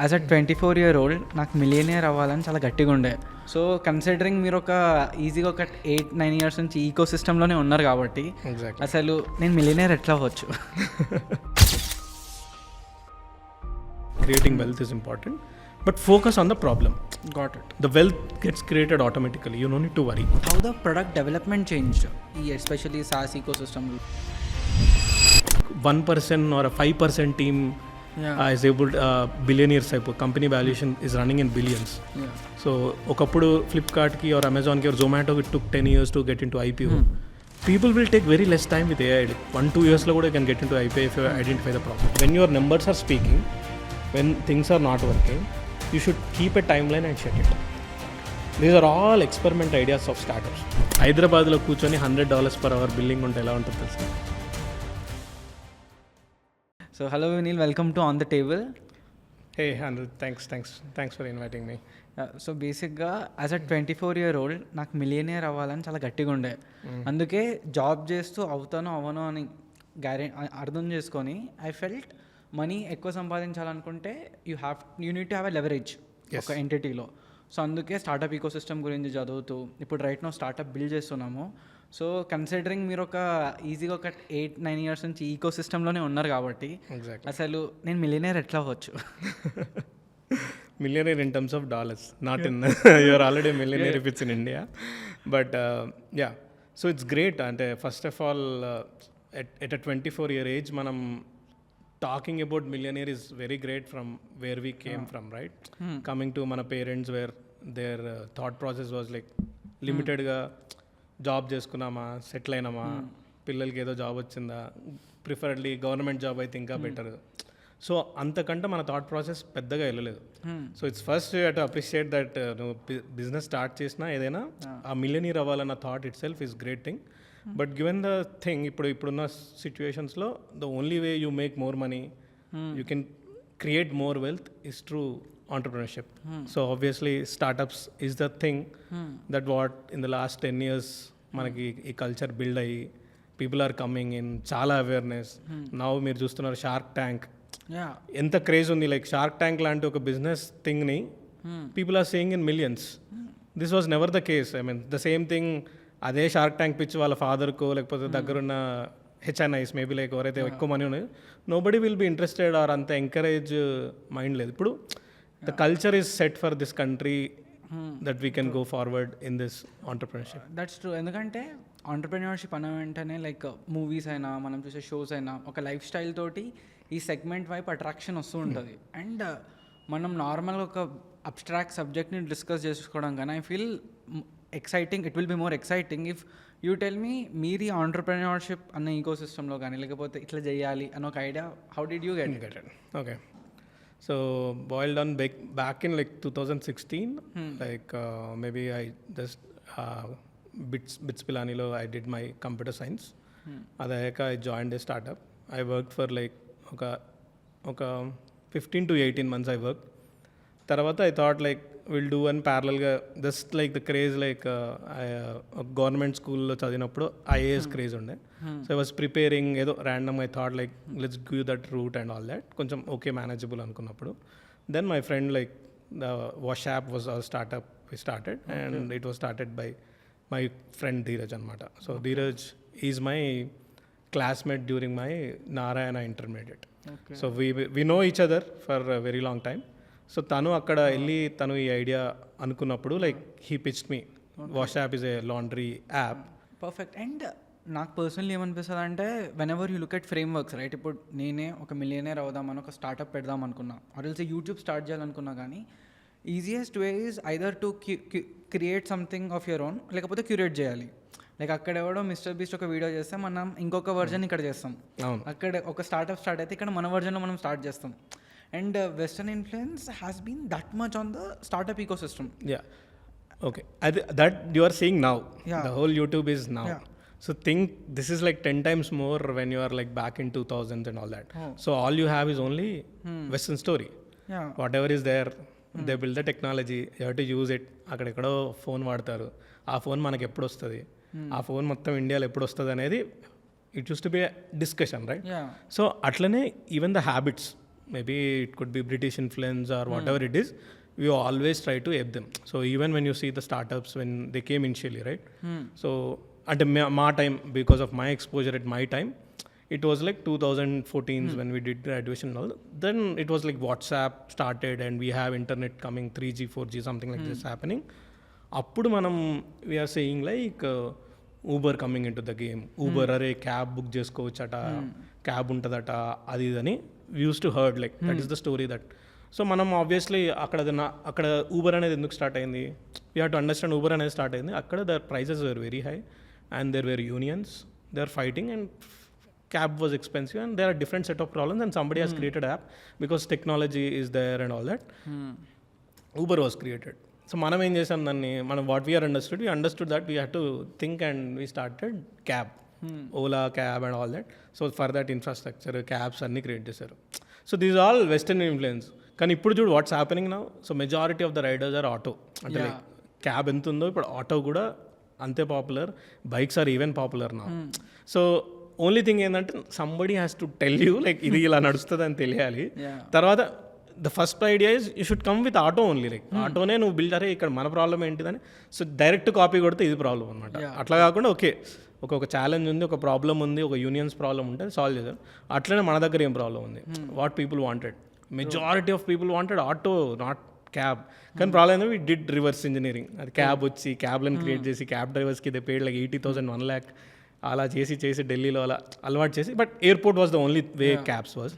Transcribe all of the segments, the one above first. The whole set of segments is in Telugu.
యాజ్ అ 24-year-old నాకు మిలియనియర్ అవ్వాలని చాలా గట్టిగా ఉండే. సో కన్సిడరింగ్ మీరు ఒక ఈజీగా ఒక 8-9 ఇయర్స్ నుంచి ఈకో సిస్టంలోనే ఉన్నారు కాబట్టి అసలు నేను మిలియనియర్ ఎట్లా అవ్వచ్చు? Creating wealth is important, but focus on the problem. Got it. The wealth gets created automatically. You don't need to worry. How the product development changed, especially SaaS ecosystem? 1% or a 5% team is able to, billionaires type of company valuation is running in billions. So okappudu Flipkart ki or Amazon ki or Zomato it took 10 years to get into IPO. People will take very less time with AI. 1-2 years lo kuda can get into IPO if you identify the problem. When your numbers are speaking, when things are not working, you should keep a timeline and check it. These are all experiment ideas of startups. హైదరాబాద్లో కూర్చొని $100 per hour బిల్లింగ్ ఉంటే ఎలా ఉంటుంది తెలుసు? So hello Vinil, welcome to On the Table. Hey Andrew, thanks for inviting me. So బేసిక్గా యాజ్ అ 24-year-old నాకు మిలియనియర్ అవ్వాలని చాలా గట్టిగా ఉండే. అందుకే జాబ్ చేస్తూ అవుతానో అవనో అని అర్థం చేసుకొని ఐ ఫెల్ట్ మనీ ఎక్కువ సంపాదించాలనుకుంటే you need to have a leverage ఒక ఎంటిటీలో. సో అందుకే స్టార్టప్ ఈకో సిస్టమ్ గురించి చదువుతూ ఇప్పుడు రైట్ నో స్టార్టప్ బిల్డ్ చేస్తున్నాము. సో కన్సిడరింగ్ మీరు ఒక ఈజీగా ఒక 8-9 ఇయర్స్ నుంచి ఈకో సిస్టంలోనే ఉన్నారు కాబట్టి అసలు నేను మిలియనియర్ ఎట్లా అవ్వచ్చు? Millionaire in terms of dollars, not in you are already a millionaire if it's in India. But yeah, so it's great. And first of all, at a 24-year age, manam talking about millionaire is very great from where we came from, right? Coming to mana parents where their thought process was like limited ga job చేసుకున్నామా, సెటిల్ అయినామా, పిల్లలకి ఏదో జాబ్ వచ్చిందా, ప్రిఫర్డ్లీ గవర్నమెంట్ జాబ్ అయితే ఇంకా బెటర్. సో అంతకంటే మన థాట్ ప్రాసెస్ పెద్దగా వెళ్ళలేదు. So it's first you have to appreciate that నువ్వు బిజినెస్ స్టార్ట్ చేసినా ఏదైనా ఆ మిలియనీర్ అవ్వాలన్న thought itself is great thing. But given the thing ఇప్పుడున్న సిచ్యువేషన్స్లో the only way you make more money, you can create more wealth is through entrepreneurship. So obviously startups is the thing that what in the last 10 years మనకి ఈ కల్చర్ బిల్డ్ అయ్యి పీపుల్ ఆర్ కమింగ్ ఇన్, చాలా అవేర్నెస్. నౌ మీరు చూస్తున్నారు షార్క్ ట్యాంక్ ఎంత క్రేజ్ ఉంది. లైక్ షార్క్ ట్యాంక్ లాంటి ఒక బిజినెస్ థింగ్ని people are saying in millions. This was never the case. I mean the same thing అదే షార్క్ ట్యాంక్ పిచ్ వాళ్ళ ఫాదర్కో లేకపోతే దగ్గరున్న హెచ్ఎన్ఐస్ మేబీ లైక్ ఎవరైతే ఎక్కువ మనీ ఉన్నాయో nobody will be interested or అంత ఎంకరేజ్ మైండ్ లేదు. ఇప్పుడు the culture is set for this country that we can go forward in this entrepreneurship. That's true. ఎందుకంటే ఆంటర్ప్రెన్యూర్షిప్ అన్న వెంటనే లైక్ మూవీస్ అయినా మనం చూసే షోస్ అయినా ఒక లైఫ్ స్టైల్ తోటి ఈ సెగ్మెంట్ వైపు అట్రాక్షన్ వస్తూ ఉంటుంది. అండ్ మనం నార్మల్గా ఒక అబ్స్ట్రాక్ట్ సబ్జెక్ట్ని డిస్కస్ చేసుకోవడం కానీ I feel exciting, it will be more exciting if you tell me మీరు ఈ ఆంటర్ప్రెన్యూర్షిప్ అన్న ఈకో సిస్టంలో కానీ లేకపోతే ఇట్లా చేయాలి అన్న ఒక idea how did you get it? Okay, so boiled on back in like 2016, like maybe I just bits Pilani lo I did my computer science. Adayaka I joined a startup. I worked for like oka 15 to 18 months I worked. Tarvata I thought like we'll do one parallel ga just like the craze like government school lo chadinappudu IAS craze unde. So I was preparing edo random I thought like let's give that route and all that koncham okay manageable anukunnappudu then my friend like the Wash app was our startup we started and it was started by my friend Dheeraj anamata. So Dheeraj is my classmate during my Narayana intermediate. So we know each other for a very long time. So తను అక్కడ వెళ్ళి తను ఈ ఐడియా అనుకున్నప్పుడు like he pitched me wash app is a laundry app. Perfect. And నాకు పర్సనల్లీ ఏమనిపిస్తుంది అంటే when ever you look at frame works right, ఇప్పుడు నేనే ఒక మిలియనర్ అవుదామని ఒక స్టార్ట్అప్ పెడదాం అనుకున్నా ఆర్ ఎల్స్ యూట్యూబ్ స్టార్ట్ చేయాలనుకున్నా కానీ easiest way is either to create something of your own లేకపోతే క్యూరేట్ చేయాలి. లైక్ అక్కడ ఎవడో మిస్టర్ బీస్ట్ ఒక వీడియో చేస్తే మనం ఇంకొక వర్జన్ ఇక్కడ చేస్తాం, అక్కడ ఒక స్టార్ట్అప్ స్టార్ట్ అయితే ఇక్కడ మన వర్జన్లో మనం స్టార్ట్ చేస్తాం. And Western influence has been that much on the startup ecosystem. Yeah. Okay. That you are seeing now. Yeah. The whole YouTube is now. Yeah. So think this is like 10 times more when you are like back in 2000s and all that. Oh. So all you have is only Western story. Yeah. Whatever is there, they build the technology. You have to use it. అక్కడెక్కడో ఫోన్ వాడతారు. ఆ ఫోన్ మనకి ఎప్పుడు వస్తుంది, ఆ ఫోన్ మొత్తం ఇండియాలో ఎప్పుడు వస్తుంది అనేది it used to be discussion right. So అట్లనే even the habits maybe it could be British influence or whatever it is, we always try to ape them. So even when you see the startups when they came initially, right? So at my time, because of my exposure at my time, it was like 2014 when we did graduation and all. Then it was like WhatsApp started and we have internet coming, 3G 4G something like this happening. అప్పుడు మనం we are saying like Uber coming into the game. Uber అరే క్యాబ్ బుక్ చేసుకోవచ్చట, క్యాబ్ ఉంటుందట, అది ఇదని use to heard like that is the story that. So మనం ఆబ్వియస్లీ అక్కడ ఊబర్ అనేది ఎందుకు స్టార్ట్ అయింది, we have to understand Uber అనేది స్టార్ట్ అయింది. అక్కడ the prices were very high and there were unions, they are fighting and cab was expensive and there are different set of problems and somebody has created app because technology is there and all that. Uber was created. So మనం ఏం చేసాం దాన్ని, మనం what we are understood, we understood that we have to think and we started cab, Ola cab and all that. So for that infrastructure cabs అన్నీ క్రియేట్ చేశారు. So these all western influence. కానీ ఇప్పుడు చూడు what's happening now. So majority of the riders are auto. అంటే లైక్ క్యాబ్ ఎంత ఉందో ఇప్పుడు ఆటో కూడా అంతే popular, bikes are even popular now. So only thing ఏంటంటే somebody has to tell you like ఇది ఇలా నడుస్తుంది అని తెలియాలి. తర్వాత the first idea is you should come with auto only, like ఆటోనే నువ్వు బిల్డ్ అరే ఇక్కడ మన ప్రాబ్లం ఏంటిదని. సో డైరెక్ట్ కాపీ కొడితే ఇది ప్రాబ్లం అనమాట. అట్లా కాకుండా ఓకే ఒక ఛాలెంజ్ ఉంది, ఒక ప్రాబ్లం ఉంది, ఒక యూనియన్స్ ప్రాబ్లం ఉంటే సాల్వ్ చేశారు. అట్లనే మన దగ్గర ఏం ప్రాబ్లం ఉంది, what people wanted, majority of people wanted auto not cab. కానీ ప్రాబ్లం ఏంటంటే వీ డిడ్ రివర్స్ ఇంజనీరింగ్. అది క్యాబ్ వచ్చి క్యాబ్లను క్రియేట్ చేసి క్యాబ్ డ్రైవర్స్కి దే పేడ్ లైక్ 80,000 1 lakh అలా చేసి ఢిల్లీలో అలా అలవాటు చేసి. But airport was the only way cabs was.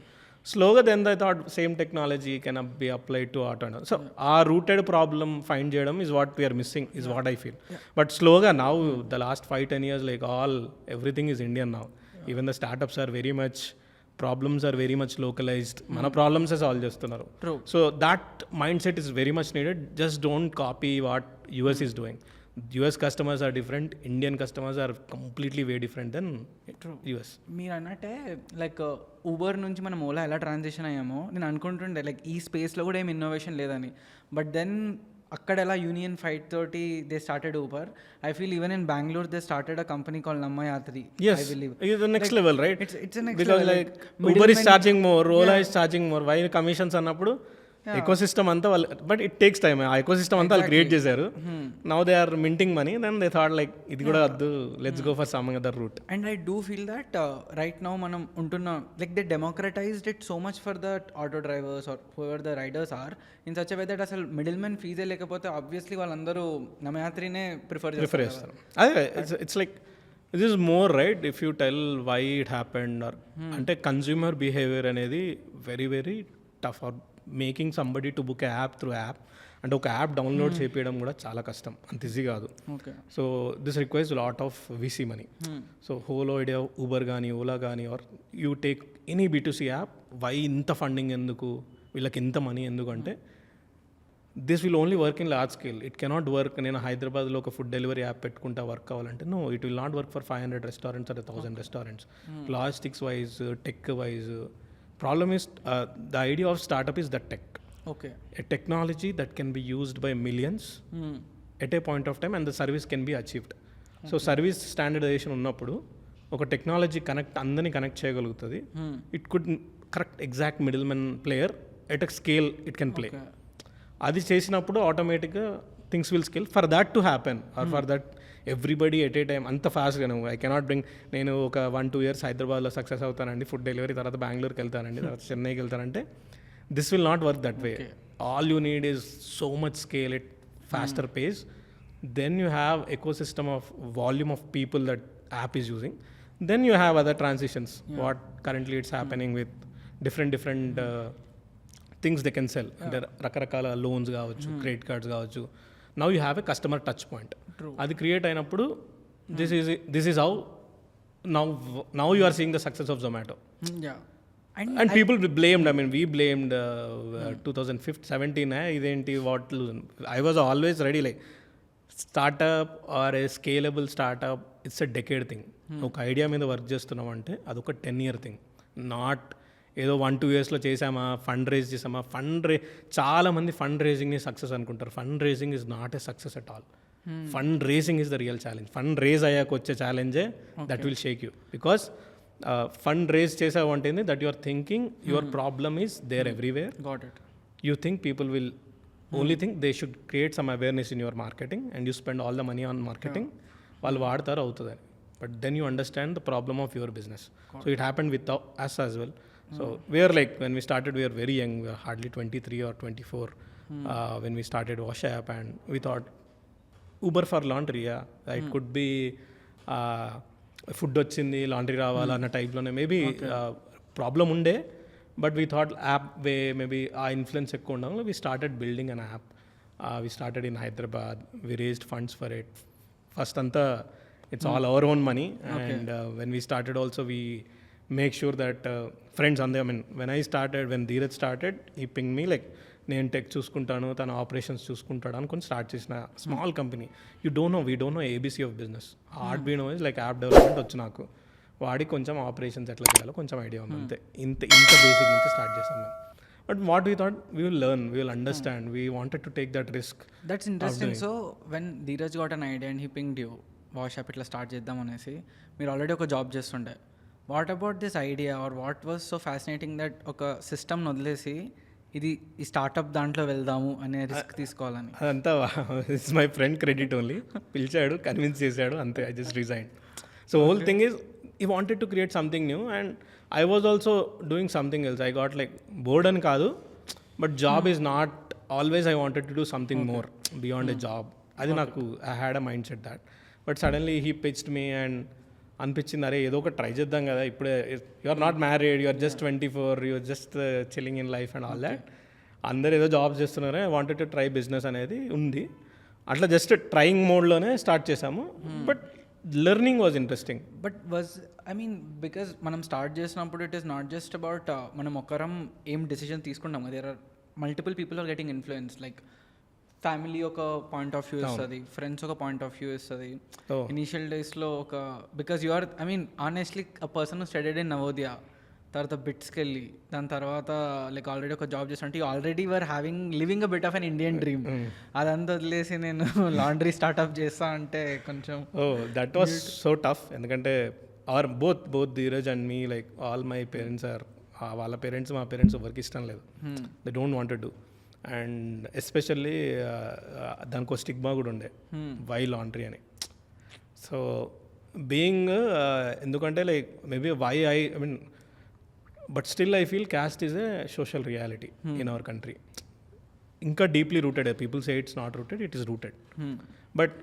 స్లోగా then I thought same technology can be applied to auto and so ఆ రూటెడ్ ప్రాబ్లమ్ ఫైండ్ చేయడం is what we are missing, is what I feel. But స్లోగా now the last 5-10 years like everything is Indian now. Even the startups are very much, problems are very much localized. మన ప్రాబ్లమ్సే సాల్వ్ చేస్తున్నారు. So that mindset is very much needed. Just don't copy what US is doing. US customers are different, Indian customers are completely way different than US. మీరు అన్నట్టే లైక్ ఊబర్ నుంచి మనం ఓలా ఎలా ట్రాన్సిషన్ అయ్యామో నేను అనుకుంటుండే లైక్ ఈ స్పేస్లో కూడా ఏం ఇన్నోవేషన్ లేదని. బట్ దెన్ అక్కడ ఎలా యూనియన్ ఫైట్ తోటి they started Uber. I feel even in Bengaluru they started a company call నమ్మయాత్రి. Yes, it's the next level, right? It's a next because level. like Uber is charging more, Ola is charging more. Why commissions అన్నప్పుడు ఎకోసిస్టమ్ అంతా వాళ్ళు, బట్ ఇట్ టేక్స్ టైమ్. ఆ ఎకోసిస్టమ్ అంతా వాళ్ళు క్రియేట్ చేశారు. Now they are minting money, then they thought like ఇది కూడా వద్దు, let's go for some other route. And I do feel that right now మనం ఉంటున్నాం like they democratised it so much for the auto drivers or whoever the riders are in such a way that అసలు మిడిల్ మ్యాన్ ఫీజే లేకపోతే ఆబ్వియస్లీ వాళ్ళందరూ నమయాత్రినే ప్రిఫర్ చేస్తారు. అదే it's like this is more right if you tell why it happened or అంటే కన్జ్యూమర్ బిహేవియర్ అనేది very very tough. Or making somebody to book app through app అంటే ఒక యాప్ డౌన్లోడ్ చేయడం కూడా చాలా కష్టం, అంత ఈజీ కాదు. So this requires lot of VC money. So whole idea Uber కానీ ఓలా కానీ or you take any B2C app, why ఇంత ఫండింగ్ ఎందుకు, వీళ్ళకి ఇంత మనీ ఎందుకు అంటే this will only work in large scale. It cannot work నేను హైదరాబాద్లో ఒక ఫుడ్ డెలివరీ యాప్ పెట్టుకుంటా వర్క్ కావాలంటే no, it will not work for 500 restaurants or 1,000 restaurants. Logistics wise, tech wise. Problem is the idea of startup is the tech. Okay. A technology that can be used by millions at a point of time and the service can be achieved. Okay. So service standardization ఉన్నప్పుడు ఒక టెక్నాలజీ అందరినీ కనెక్ట్ చేయగలుగుతుంది. It could correct exact middle men player at a scale it can play. అది చేసినప్పుడు ఆటోమేటిక్గా things will scale. For that to happen or for that everybody at a time అంత ఫాస్ట్గా ఐ కెనాట్ బ్రింగ్, నేను ఒక 1-2 years హైదరాబాద్లో సక్సెస్ అవుతానండి ఫుడ్ డెలివరీ, తర్వాత బెంగళూరుకి వెళ్తానండి, తర్వాత చెన్నైకి వెళ్తానంటే this will not work that way. All you need is so much scale it faster pace. Then you have ecosystem of volume of people that app is using. Then you have other transitions. What currently it's happening with different things they can sell. రకరకాల లోన్స్ కావచ్చు, క్రెడిట్ కార్డ్స్ కావచ్చు. Now you have a customer touch point. అది క్రియేట్ అయినప్పుడు this is how now you are seeing the success of Zomato. And people blamed, I mean we blamed 2015-17 ఇదేంటి what. I was always ready like startup or a scalable startup, it's a decade thing. ఒక ఐడియా మీద వర్క్ చేస్తున్నాం అంటే అదొక 10-year థింగ్. నాట్ ఏదో 1-2 yearsలో చేసామా, ఫండ్ రేజ్ చేసామా. చాలా మంది ఫండ్ రేజింగ్ని సక్సెస్ అనుకుంటారు. Fund raising is not a success at all. Fund raising is the real challenge. Fund raise అయ్యాక వచ్చే ఛాలెంజే that will shake you. Because fund raise చేసావు అంటే that you are thinking your problem is there everywhere. Got it. You think people will only think they should create some awareness in your marketing and you spend all the money on marketing. వాళ్ళు వాడతారు అవుతుంది, but then you understand the problem of your business. So it happened with us as well. So we are like, when we started, we were very young. We were hardly 23 or 24 when we started Wash App, and we thought Uber for laundry. It could be food వచ్చింది లాండ్రీ రావాలన్న టైప్లోనే మేబీ ప్రాబ్లం ఉండే, but we thought app way maybe ఆ ఇన్ఫ్లుయెన్స్ ఎక్కువ ఉండడం we started building an app. We started in Hyderabad. We raised funds for it. First అంతా it's all our own money, and when we started also we make sure that friends అందే. I mean when Dheeraj started ఈ పింగ్ మీ లైక్, నేను టెక్ చూసుకుంటాను, తన ఆపరేషన్స్ చూసుకుంటాడు అనుకుని స్టార్ట్ చేసిన small company. We don't know ABC of business. Hard be know is like app development వచ్చు నాకు, వాడికి కొంచెం ఆపరేషన్స్ ఎట్లా చేయాలో కొంచెం ఐడియా ఉంది అంతే. ఇంత బేసిక్ నుంచి స్టార్ట్ చేసాం మేము. But what we thought we will learn, we will understand, we wanted to take that risk. That's interesting. So when Dheeraj got an idea and he pinged you wash app ఇట్లా స్టార్ట్ చేద్దాం అనేసి, మీరు ఆల్రెడీ ఒక జాబ్ చేస్తుండే. What about this idea or what was so fascinating that ఒక సిస్టమ్ని వదిలేసి ఇది ఈ స్టార్ట్అప్ దాంట్లో వెళ్దాము అనే రిస్క్ తీసుకోవాలని? అదంతా it's my friend credit only. పిలిచాడు, కన్విన్స్ చేశాడు, అంతే. I just resign. So whole thing is he wanted to create something new, and I was also doing something else. I got like bored and kaadu, but job is not always. I wanted to do something more beyond a job. Adi naku, I had a mindset that, but suddenly he pitched me and అనిపించింది, అరే ఏదో ఒక ట్రై చేద్దాం కదా, ఇప్పుడే you are not married, you are just 24, you are just chilling in life and all that. అందరు ఏదో జాబ్స్ చేస్తున్నారే, I wanted to try business అనేది ఉంది. అట్లా జస్ట్ ట్రయింగ్ మోడ్లోనే స్టార్ట్ చేసాము, but learning was interesting. But because మనం స్టార్ట్ చేసినప్పుడు it is not just about మనం ఒకరం ఏం డెసిషన్ తీసుకుంటాం. There are multiple people are getting influence. Like family ఒక పాయింట్ ఆఫ్ వ్యూ ఇస్తుంది, ఫ్రెండ్స్ ఒక పాయింట్ ఆఫ్ వ్యూ ఇస్తుంది. ఇనీషియల్ డేస్లో ఒక because you are honestly a person studied in Navodaya, తర్వాత బిట్స్కి వెళ్ళి దాని తర్వాత లైక్ ఆల్రెడీ ఒక జాబ్ చేస్తుంటే you already were living a bit of an Indian dream. అదంతా వదిలేసి నేను లాండ్రీ స్టార్ట్అప్ చేస్తా అంటే కొంచెం దట్ వాస్ సో టఫ్. ఎందుకంటే both Dheeraj and me, like all my parents are, వాళ్ళ పేరెంట్స్ మా పేరెంట్స్ ఎవరికి ఇష్టం లేదు. They don't want to do. And especially దానికి స్టిగ్మా కూడా ఉండే, వై లాండ్రీ అని. సో బీయింగ్ ఎందుకంటే like maybe why I mean, but still I feel caste is a social reality in our country. ఇంకా deeply rooted. People say it's not rooted, it is rooted. But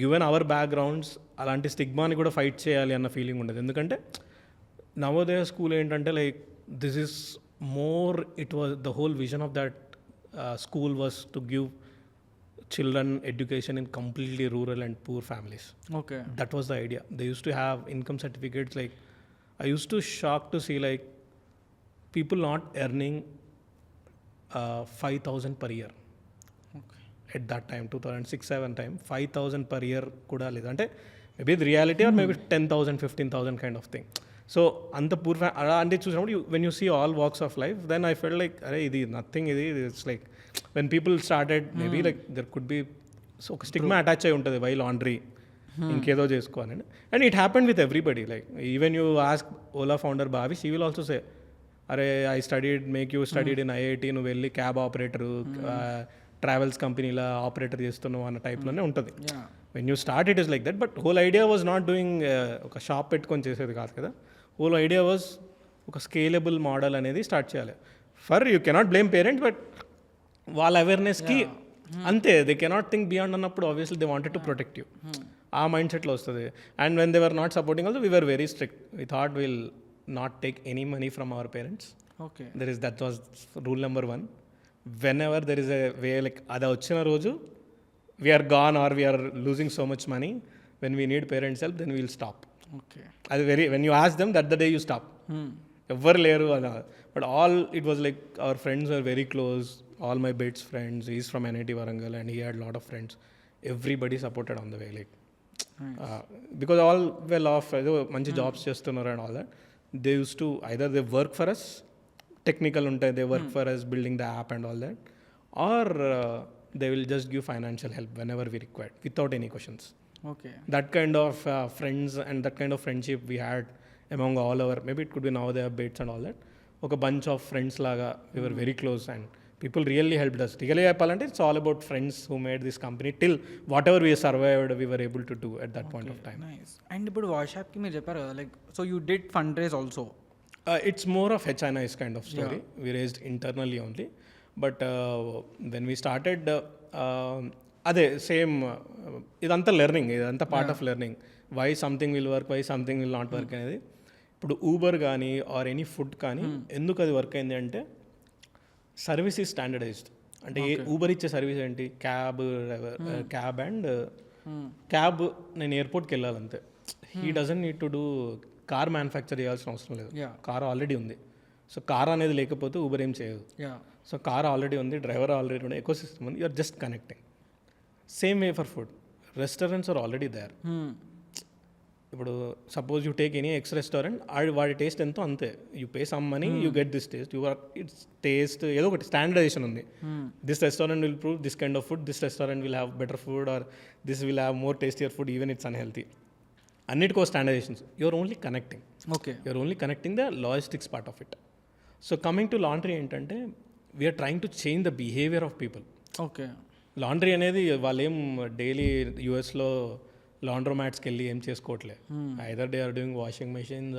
given our backgrounds అలాంటి స్టిగ్మాని కూడా ఫైట్ చేయాలి అన్న ఫీలింగ్ ఉండదు. ఎందుకంటే నవోదయ స్కూల్ ఏంటంటే like this is more, it was the whole vision of that school was to give children education in completely rural and poor families. Okay. That was the idea. They used to have income certificates. Like, I used to shock to see like people not earning 5,000 per year. Okay. At that time, 2006-07 time, 5,000 per year kuda ledhu. Ante maybe the reality or maybe 10,000, 15,000 kind of thing. So అంత పూర్ అలా అంటే చూసినప్పుడు when you see all walks of life, then I felt like అరే ఇది నథింగ్, ఇది it's like when people started maybe like there could be ఒక స్టిగ్మా అటాచ్ అయి ఉంటుంది, వై లాండ్రీ, ఇంకేదో చేసుకోవాలని. And it happened with everybody. Like even you ask Ola founder Bhavish, she will also say అరే I studied, make you studied in IIT, నువ్వు వెళ్ళి క్యాబ్ ఆపరేటరు, ట్రావెల్స్ కంపెనీలో ఆపరేటర్ చేస్తున్నావు అన్న టైప్లోనే ఉంటుంది. When you start it is like that. But whole idea was not doing ఒక షాప్ పెట్టుకొని చేసేది కాదు కదా. హోల్ ఐడియా వాజ్ ఒక స్కేలబుల్ మోడల్ అనేది స్టార్ట్ చేయాలి. For you cannot blame parents, but వాళ్ళ అవేర్నెస్కి అంతే, దే కెనాట్ థింక్ బియాండ్ అన్నప్పుడు obviously they wanted to protect you. ఆ మైండ్ సెట్లో వస్తుంది. And when they were not supporting also, we were very strict. We thought will not take any money from our parents. Okay. That was rule number 1. Whenever there is a way, like అది వచ్చిన రోజు we are gone or we are losing so much money, when we need parents help, then we'll stop. Okay. అది when you ask them, that the day you stop. ఎవ్వరు లేరు అలా. But all it was like our friends are very close. All my beds friends, is from NIT Warangal and he had lot of friends. Everybody supported on the way, like because all well off, ఏదో మంచి జాబ్స్ చేస్తున్నారు and all that. They used to either they work for us, technical ఉంటాయి, they work for us building the app and all that, or they will just give financial help whenever we required without any questions. Okay. That kind of friends and that kind of friendship we had among all our maybe it could be now they bets and all that ఒక బంచ్ ఆఫ్ ఫ్రెండ్స్ లాగా we are very close and people really help us. Really చెప్పాలంటే it's all about friends who made this company till whatever we survived we were able to do at that point of time. Nice. And ఇప్పుడు వాష్ యాప్కి మీరు చెప్పారు కదా, like so you did fund raise also. It's more of HNI's kind of story. Yeah. We raised internally only. But when we started, అదే సేమ్ ఇదంతా లెర్నింగ్, ఇదంతా part of learning. Why something will work, why something will not work అనేది. ఇప్పుడు ఊబర్ కానీ ఆర్ ఎనీ ఫుడ్ కానీ ఎందుకు అది వర్క్ అయింది అంటే సర్వీస్ ఈజ్ స్టాండర్డైజ్డ్. అంటే ఊబర్ ఇచ్చే సర్వీస్ ఏంటి, క్యాబ్ అండ్ క్యాబ్ నేను ఎయిర్పోర్ట్కి వెళ్ళాలంతే. He doesn't need to do car manufacture చేయాల్సిన అవసరం లేదు, కార్ ఆల్రెడీ ఉంది. సో కార్ అనేది లేకపోతే ఊబర్ ఏం చేయదు. సో కార్ ఆల్రెడీ ఉంది, డ్రైవర్ ఆల్రెడీ ఉంది, ఎకో సిస్టమ్ ఉంది, you're just connecting. Same way for food, restaurants are already there. ఇప్పుడు suppose you take any X restaurant, వాడి టేస్ట్ ఎంతో అంతే. You pay some money, you get this taste, it's taste ఏదో ఒకటి స్టాండర్డైజేషన్ ఉంది. This restaurant will prove this kind of food, this restaurant will have better food or this will have more tastier food even it's unhealthy. అన్నిటికో standardizations. You're only connecting. You're only connecting the logistics part of it. So coming to laundry ఏంటంటే we are trying to change the behaviour of people. Okay. Laundry అనేది వాళ్ళు ఏం డైలీ యూఎస్లో లాండ్రోమాట్స్కి వెళ్ళి ఏం చేసుకోవట్లే. Either they are doing washing machines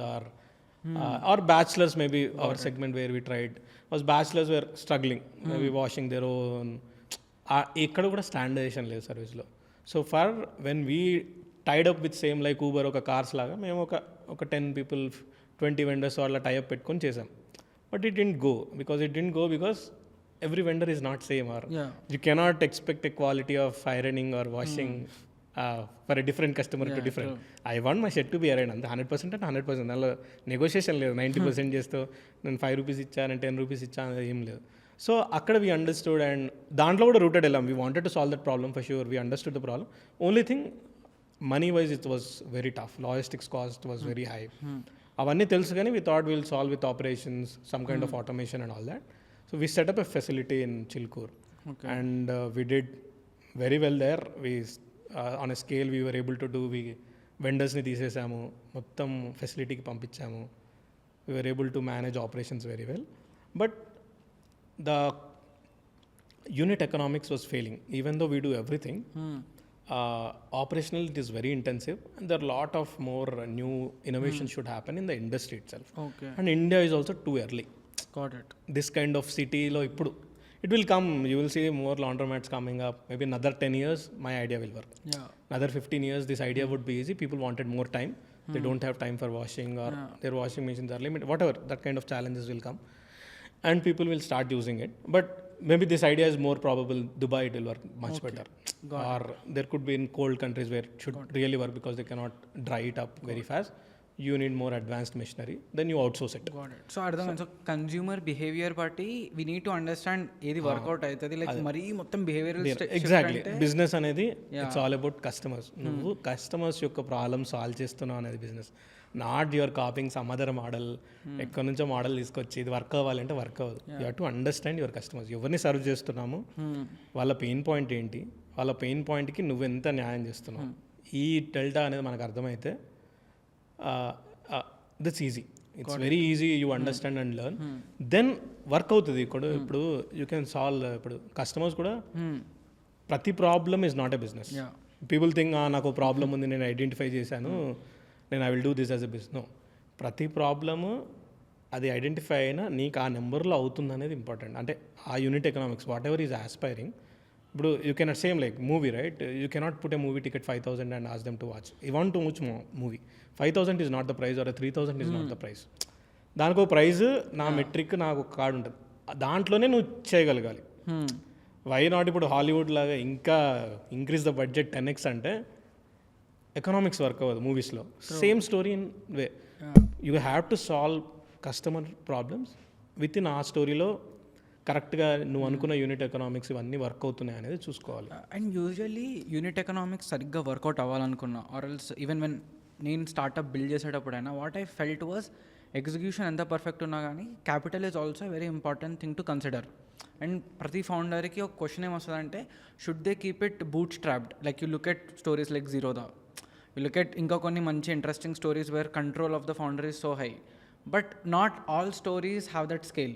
or bachelors. Maybe our segment where we tried was bachelors were struggling, maybe washing their own. ఇక్కడ కూడా స్టాండర్డైజేషన్ లేదు సర్వీస్లో. So for when we tied up with same like Uber ఒక కార్స్ లాగా మేము ఒక 10 people 20 vendors అట్లా టైఅప్ పెట్టుకొని చేసాం. But it didn't go because every vendor is not same or you cannot expect a quality of ironing or washing for a different customer to different. I want my shirt to be iron అంతే 100% అంటే 100%. దానిలో నెగోషియేషన్ లేదు. 90% చేస్తూ నేను 5 rupees ఇచ్చా, నేను 10 rupees ఇచ్చా అనేది ఏం లేదు. సో అక్కడ వీ అండర్స్టూడ్ అండ్ దాంట్లో కూడా రూటెడ్ వెళ్ళాం. We wanted to solve that problem for sure. We understood the problem. Only thing money wise it was very tough. Logistics cost was very high. అవన్నీ తెలుసు కానీ we thought will solve with operations, some kind of automation and all that. So we set up a facility in Chilkur and we did very well there. We on a scale we were able to do. We వెండర్స్ని తీసేసాము, మొత్తం ఫెసిలిటీకి పంపించాము. We were able to manage operations very well. But the unit economics was failing. Even though we do everything, operational it is very intensive and there are a lot of more new innovation should happen in the industry itself. Okay. And India is also too early. Got it. This kind of city lo ippudu it will come, you will see more laundromats coming up. Maybe another 10 years my idea will work. Another 15 years this idea would be easy. People wanted more time, they don't have time for washing or their washing machines are limited, whatever, that kind of challenges will come and people will start using it. But maybe this idea is more probable Dubai it will work much better. Or there could be in cold countries where it should really work because they cannot dry it up very fast. You need more advanced machinery, then you outsource it. Got it. So అర్థం. సో కన్స్యూమర్ బిహేవియర్ బట్టి వీ నీడ్ టు అండర్స్టాండ్ ఏది వర్కౌట్ అవుతుంది, లైక్ మరీ మొత్తం బిహేవియరల్. ఎగ్జాక్ట్లీ. బిజినెస్ అనేది ఇట్స్ ఆల్ అబౌట్ కస్టమర్స్. నువ్వు కస్టమర్స్ యొక్క ప్రాబ్లమ్ సాల్వ్ చేస్తున్నావు అనేది business. Not your copying some other model. ఎక్కడి నుంచో మోడల్ తీసుకొచ్చి ఇది వర్క్ అవ్వాలంటే వర్క్ అవ్వదు. You have to understand your customers. ఎవరిని సర్వ్ చేస్తున్నాము, వాళ్ళ పెయిన్ పాయింట్ ఏంటి, వాళ్ళ పెయిన్ పాయింట్కి నువ్వెంత న్యాయం చేస్తున్నావు. ఈ డెల్టా అనేది మనకు అర్థమైతే that's easy. It's very easy. You understand and learn, then work అవుతుంది. ఇప్పుడు యూ కెన్ సాల్వ్. ఇప్పుడు కస్టమర్స్ కూడా ప్రతి problem is not a business. People think నాకు ప్రాబ్లమ్ ఉంది, నేను ఐడెంటిఫై చేశాను, నేను I will do this as a business. No, ప్రతి ప్రాబ్లము అది ఐడెంటిఫై అయినా నీకు ఆ నెంబర్లో అవుతుంది అనేది ఇంపార్టెంట్. అంటే ఆ unit economics whatever is aspiring. ఇప్పుడు you cannot same like movie, right? You cannot put a movie ticket 5,000 and ask them to watch. You want to watch movie. 5,000 is not the price or 3,000 is not the price. దానికి ఒక ప్రైజ్, నా మెట్రిక్, నాకు ఒక కార్డు ఉంటుంది. దాంట్లోనే నువ్వు చేయగలగాలి. వై నాట్ ఇప్పుడు హాలీవుడ్ లాగా ఇంకా ఇంక్రీజ్ ద బడ్జెట్ 10x అంటే ఎకనామిక్స్ వర్క్ అవ్వదు మూవీస్లో. Same story in way you have to solve customer problems with in ఆ స్టోరీలో. కరెక్ట్గా నువ్వు అనుకున్న యూనిట్ ఎకనామిక్స్ ఇవన్నీ వర్క్ అవుతున్నాయి అనేది చూసుకోవాలి. అండ్ యూజువల్లీ యూనిట్ ఎకనామిక్స్ సరిగ్గా వర్కౌట్ అవ్వాలనుకున్నా ఆర్ ఎల్స్ ఈవెన్ వెన్ నేను స్టార్ట్అప్ బిల్డ్ చేసేటప్పుడైనా what I felt was execution ఎంత పర్ఫెక్ట్ ఉన్నా కానీ capital is also very important thing to consider. And ప్రతి ఫౌండర్కి ఒక క్వశ్చన్ ఏమొస్తుందంటే should they keep it bootstrapped. Like you look at stories like Zerodha. Look at ఇంకా కొన్ని మంచి interesting stories where control of the founder is so high, but not all stories have that scale.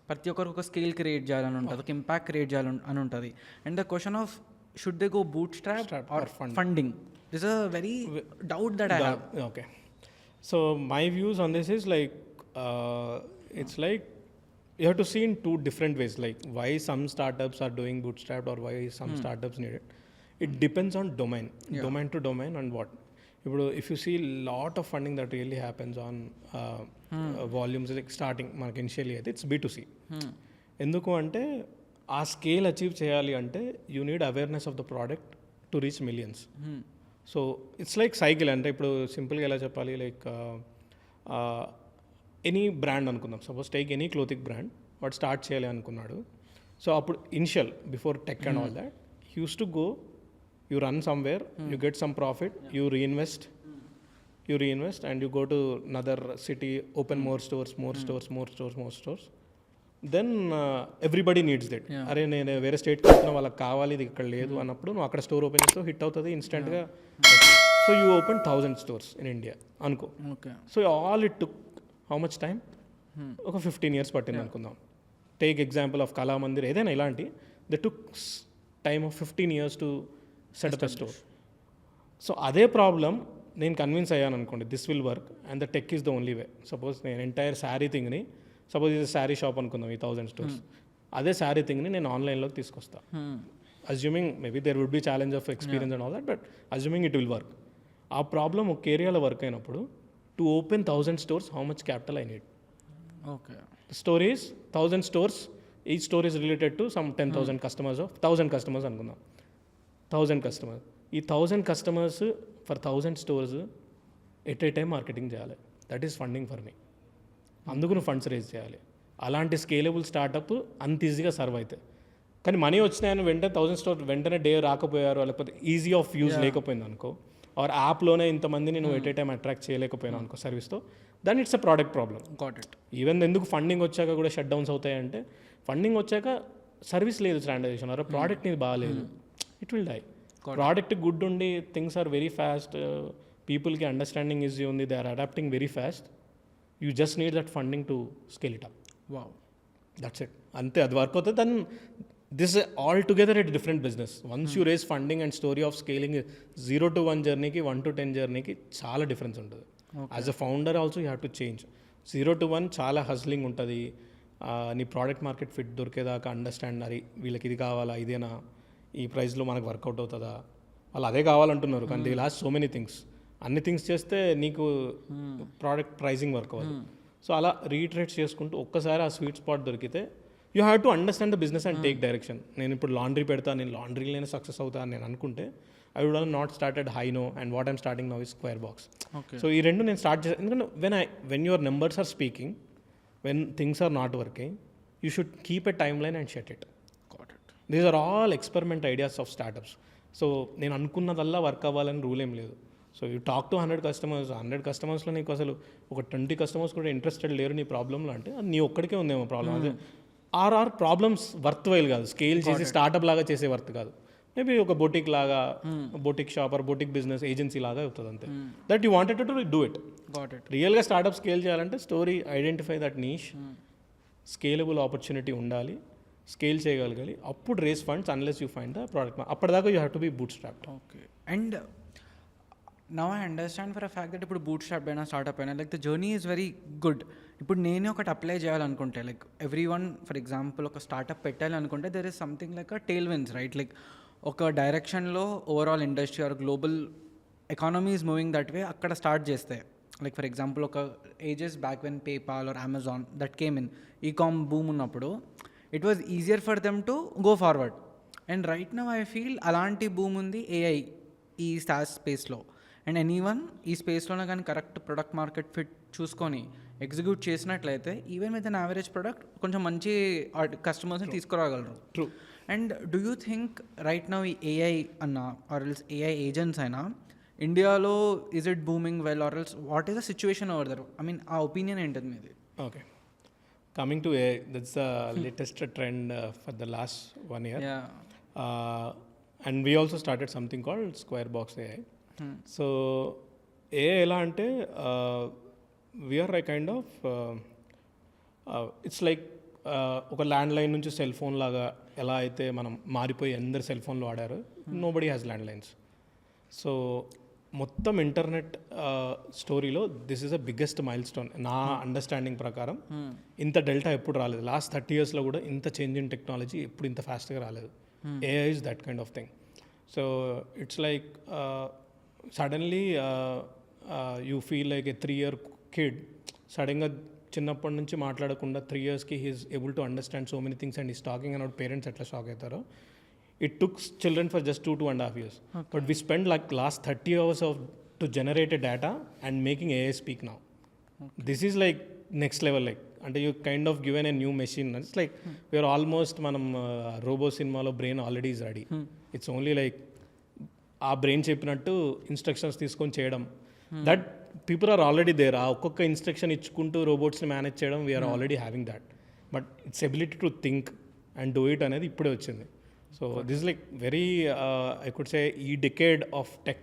ప్రతి ఒక్కరికి ఒక స్కేల్ క్రియేట్ చేయాలని ఉంటుంది, ఒక ఇంపాక్ట్ క్రియేట్ చేయాలని అని ఉంటుంది. And the question of should they go bootstrap or funding this a very doubt that I have. Okay. So my views on this is like it's like you have to see in two different ways, like why some startups are doing bootstrapped or why some startups need it. It depends on domain to domain and what. If you see lot of funding that really happens on volumes like starting మనకి ఇనిషియల్లీ అయితే ఇట్స్ B2C. ఎందుకు అంటే ఆ స్కేల్ అచీవ్ చేయాలి అంటే you need awareness of the product to reach millions. So it's like cycle. అంటే ఇప్పుడు సింపుల్గా ఎలా చెప్పాలి, లైక్ ఎనీ బ్రాండ్ అనుకుందాం, suppose take any clothing brand, వాడు స్టార్ట్ చేయాలి అనుకున్నాడు. సో అప్పుడు initial before tech and all that use to go, you run somewhere, you get some profit, you reinvest and you go to another city, open more stores. Then everybody needs that. అరే నేను వేరే స్టేట్కి వెళ్తున్నా, వాళ్ళకి కావాలి, ఇది ఇక్కడ లేదు అన్నప్పుడు నువ్వు అక్కడ స్టోర్ ఓపెన్ చేస్తావు, హిట్ అవుతుంది ఇన్స్టెంట్గా. So you open 1000 stores in India అనుకో. So all it took how much time? ఒక 15 years పట్టింది అనుకుందాం. టేక్ ఎగ్జాంపుల్ ఆఫ్ కళామందిర్, ఏదైనా ఇలాంటి they took time of 15 years to set up a store. So అదే ప్రాబ్లం నేను కన్విన్స్ అయ్యాను అనుకోండి, this will work and the tech is the only way. Suppose నేను ఎంటైర్ శారీ థింగ్ని, సపోజ్ ఇది శారీ షాప్ అనుకుందాం, ఈ 1000 stores, అదే శారీ థింగ్ని నేను ఆన్లైన్లోకి తీసుకొస్తా. Assuming maybe there would be challenge of experience and all that, but assuming it will work. ఆ ప్రాబ్లం ఒక ఏరియాలో వర్క్ అయినప్పుడు to open 1000 stores, how much capital I need? Okay, store is 1000 stores, each store is related to some 10,000 customers of 1000 customers అనుకుందాం. 1000 customers, ఈ 1000 customers for 1000 stores at a time marketing చేయాలి. దట్ ఈస్ ఫండింగ్ ఫర్ మీ. అందుకు నువ్వు ఫండ్స్ రేజ్ చేయాలి. అలాంటి స్కేలబుల్ స్టార్టప్ అంత ఈజీగా సర్వ్ అవుతాయి. కానీ మనీ వచ్చినాయని వెంటనే 1000 stores వెంటనే డే రాకపోయారు, లేకపోతే ఈజీ ఆఫ్ యూజ్ లేకపోయింది అనుకో, ఆర్ యాప్లోనే ఇంతమందిని నువ్వు ఎట్ ఏ టైం అట్రాక్ట్ చేయలేకపోయినా అనుకో సర్వీస్తో, then it's a product problem. Got it. Even ఎందుకు ఫండింగ్ వచ్చాక కూడా షట్ డౌన్స్ అవుతాయంటే, ఫండింగ్ వచ్చాక సర్వీస్ లేదు, స్టాండర్డైజేషన్, ఆర్ ప్రోడక్ట్ నీది బాగాలేదు, it will die. Product good ఉండి థింగ్స్ ఆర్ వెరీ ఫాస్ట్, పీపుల్కి అండర్స్టాండింగ్ ఈజీ ఉంది, they are adapting very fast, you just need that funding to scale it up. Wow, that's it. అంతే, అది వర్క్ అవుతుంది. Then this all together at different business. Once you raise funding and story of scaling 0 to 1 జర్నీకి 1 to 10 జర్నీకి చాలా డిఫరెన్స్ ఉంటుంది. As a founder also you have to change. 0 to 1 చాలా హస్లింగ్ ఉంటుంది. నీ ప్రోడక్ట్ మార్కెట్ ఫిట్ దొరికేదాకా అండర్స్టాండ్, అది వీళ్ళకి ఇది కావాలా, ఇదేనా, ఈ ప్రైస్లో మనకు వర్కౌట్ అవుతుందా, వాళ్ళు అదే కావాలంటున్నారు, కానీ they last so many things. అన్ని థింగ్స్ చేస్తే నీకు ప్రోడక్ట్ ప్రైజింగ్ వర్క్ అవ్వదు. సో అలా రీట్రేట్ చేసుకుంటూ ఒక్కసారి ఆ స్వీట్ స్పాట్ దొరికితే you have to understand the business and take direction. నేను ఇప్పుడు లాండ్రీ పెడతా, నేను లాండ్రీలోనే సక్సెస్ అవుతా అని నేను అనుకుంటే ఐ వుడ్ నాట్ స్టార్టెడ్ హైనో, and what I'm starting now is Square Box. So ఈ రెండు నేను స్టార్ట్ చేశాను. ఎందుకంటే when your numbers are speaking, when things are not working, you should keep a timeline and shut it. These are all experiment ideas of startups. So నేను అనుకున్నదల్లా వర్క్ అవ్వాలని రూల్ ఏం లేదు. So you talk to 100 customers, 100 customersలో నీకు అసలు ఒక 20 customers కూడా ఇంట్రెస్టెడ్ లేరు నీ ప్రాబ్లంలో, అంటే అది నీ ఒక్కడికే ఉందేమో ప్రాబ్లం. అదే ఆర్ ప్రాబ్లమ్స్ వర్త్ వైల్ కాదు, స్కేల్ చేసి స్టార్టప్ లాగా చేసే వర్త్ కాదు. మేబీ ఒక బొటిక్ లాగా, boutique shop or boutique business agency లాగా అవుతుంది అంతే. That you wanted to do it. రియల్గా స్టార్టప్ స్కేల్ చేయాలంటే story, identify that niche, scalable opportunity ఉండాలి, స్కేల్ చేయగలగాలి, అప్పుడు raise funds unless you find the product. అప్పటిదాకా you have to be bootstrapped. Okay, and now I understand for a fact that ఇప్పుడు బూట్ స్ట్రాప్ అయినా స్టార్ట్అప్ అయినా like the journey is very good. ఇప్పుడు నేనే ఒకటి అప్లై చేయాలనుకుంటే, like every one for example ఒక స్టార్ట్అప్ పెట్టాలనుకుంటే there is something like a tailwinds, right? Like ఒక డైరెక్షన్లో overall industry or global economy is moving that way అక్కడ స్టార్ట్ చేస్తే. లైక్ ఫర్ ఎగ్జాంపుల్ ఒక ages back when PayPal or Amazon that came in, ecom boom ఉన్నప్పుడు it was easier for them to go forward. And right now I feel అలాంటి బూమ్ ఉంది ఏఐ ఈ స్టార్స్ స్పేస్లో. అండ్ ఎనీవన్ ఈ స్పేస్లోనే కానీ కరెక్ట్ ప్రొడక్ట్ మార్కెట్ ఫిట్ చూసుకొని ఎగ్జిక్యూట్ చేసినట్లయితే even with an average product కొంచెం మంచి కస్టమర్స్ని తీసుకురాగలరు. True. And do you think right now ఈ ఏఐ అన్నా ఆర్ ఎల్స్ ఏఐ ఏజెంట్స్ అయినా ఇండియాలో is it booming well or else what is the situation over there? I mean ఆ ఒపీనియన్ ఏంటిది మీది? Okay, coming to AI, that's the latest trend for the last 1 year. Yeah. And we also started something called Square Box AI. సో ఏ ఎలా అంటే we are I kind of it's like ఒక ల్యాండ్ లైన్ నుంచి సెల్ ఫోన్ లాగా ఎలా అయితే మనం మారిపోయి అందరు సెల్ ఫోన్లు వాడారు, nobody has landlines. So మొత్తం ఇంటర్నెట్ స్టోరీలో this is the biggest milestone నా అండర్స్టాండింగ్ ప్రకారం. ఇంత డెల్టా ఎప్పుడు రాలేదు. లాస్ట్ 30 yearsలో కూడా ఇంత చేంజ్ ఇన్ టెక్నాలజీ ఎప్పుడు ఇంత ఫాస్ట్గా రాలేదు. AI is that kind of thing. So it's like suddenly you feel like a 3-year kid సడన్గా చిన్నప్పటి నుంచి మాట్లాడకుండా 3 yearsకి he is able to understand so many things and is talking అన్నప్పుడు పేరెంట్స్ ఎట్లా షాక్ అవుతారో. It took children for just 2.5 years. Okay. But we spent like last 30 hours to generate a data and making AI speak now. Okay. This is like next level. Like, and you kind of given a new machine. It's like we are almost manam robo cinema lo brain already is ready. It's only like our brain చెప్పినట్టు ఇన్స్ట్రక్షన్స్ తీసుకొని చేయడం. That people are already there. ఆ ఒక్కొక్క ఇన్స్ట్రక్షన్ ఇచ్చుకుంటూ రోబోట్స్ని మేనేజ్ చేయడం we're already having that. But it's ability to think and do it అనేది ఇప్పుడే వచ్చింది. So this is like very, I could say, decade of tech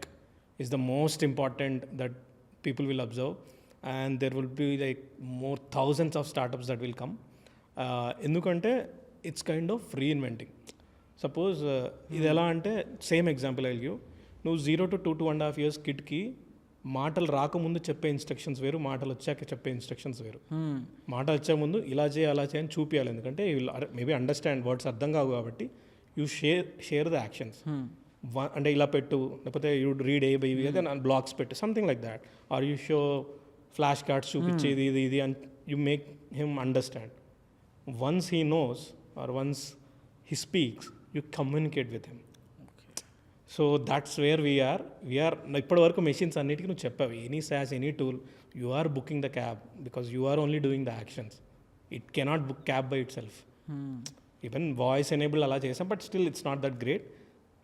is the most important that people will observe, and there will be like more thousands of startups that will come. Endukante it's kind of reinventing. Suppose ఇది ఎలా అంటే same example I will give. నువ్వు 0 to 2.5 years కిడ్కి మాటలు రాకముందు చెప్పే ఇన్స్ట్రక్షన్స్ వేరు, మాటలు వచ్చాక చెప్పే ఇన్స్ట్రక్షన్స్ వేరు. మాట వచ్చే ముందు ఇలా చేయి అలా చేయని చూపించాలి. ఎందుకంటే మేబీ అండర్స్టాండ్ వర్డ్స్ అర్థం కావు కాబట్టి యూ షేర్ ద యాక్షన్స్. అంటే ఇలా పెట్టు, లేకపోతే యూ రీడ్ ఏ బై అయితే బ్లాగ్స్ పెట్టు, something like that. Or you show flash cards చూపించేది ఇది ఇది and you make him understand. Once he knows or once he speaks you communicate with him. So that's where we're ఇప్పటి వరకు మెషిన్స్ అన్నిటికీ నువ్వు చెప్పావు, any SaaS any tool you are booking the cab because you are only doing the actions. It cannot book cab by it self. Even voice enable అలా చేసాం, but still it's not that great.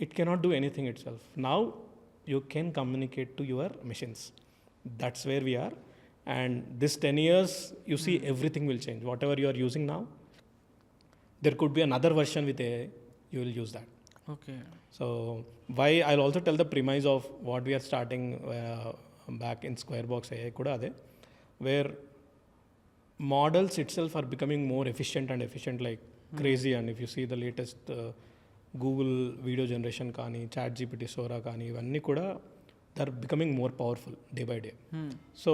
It cannot do anything it self. Now you can communicate to your machines. That's where we're. And this 10 years you see everything will change. Whatever you are using now, there could be another version with AI, you will use that. Okay. So why I'll also tell the premise of what we are starting back in Squarebox AI kuda ade, where models itself are becoming more efficient and efficient like crazy. And if you see the latest Google video generation kaani, ChatGPT, Sora kaani, ivanni kuda they're becoming more powerful day by day. So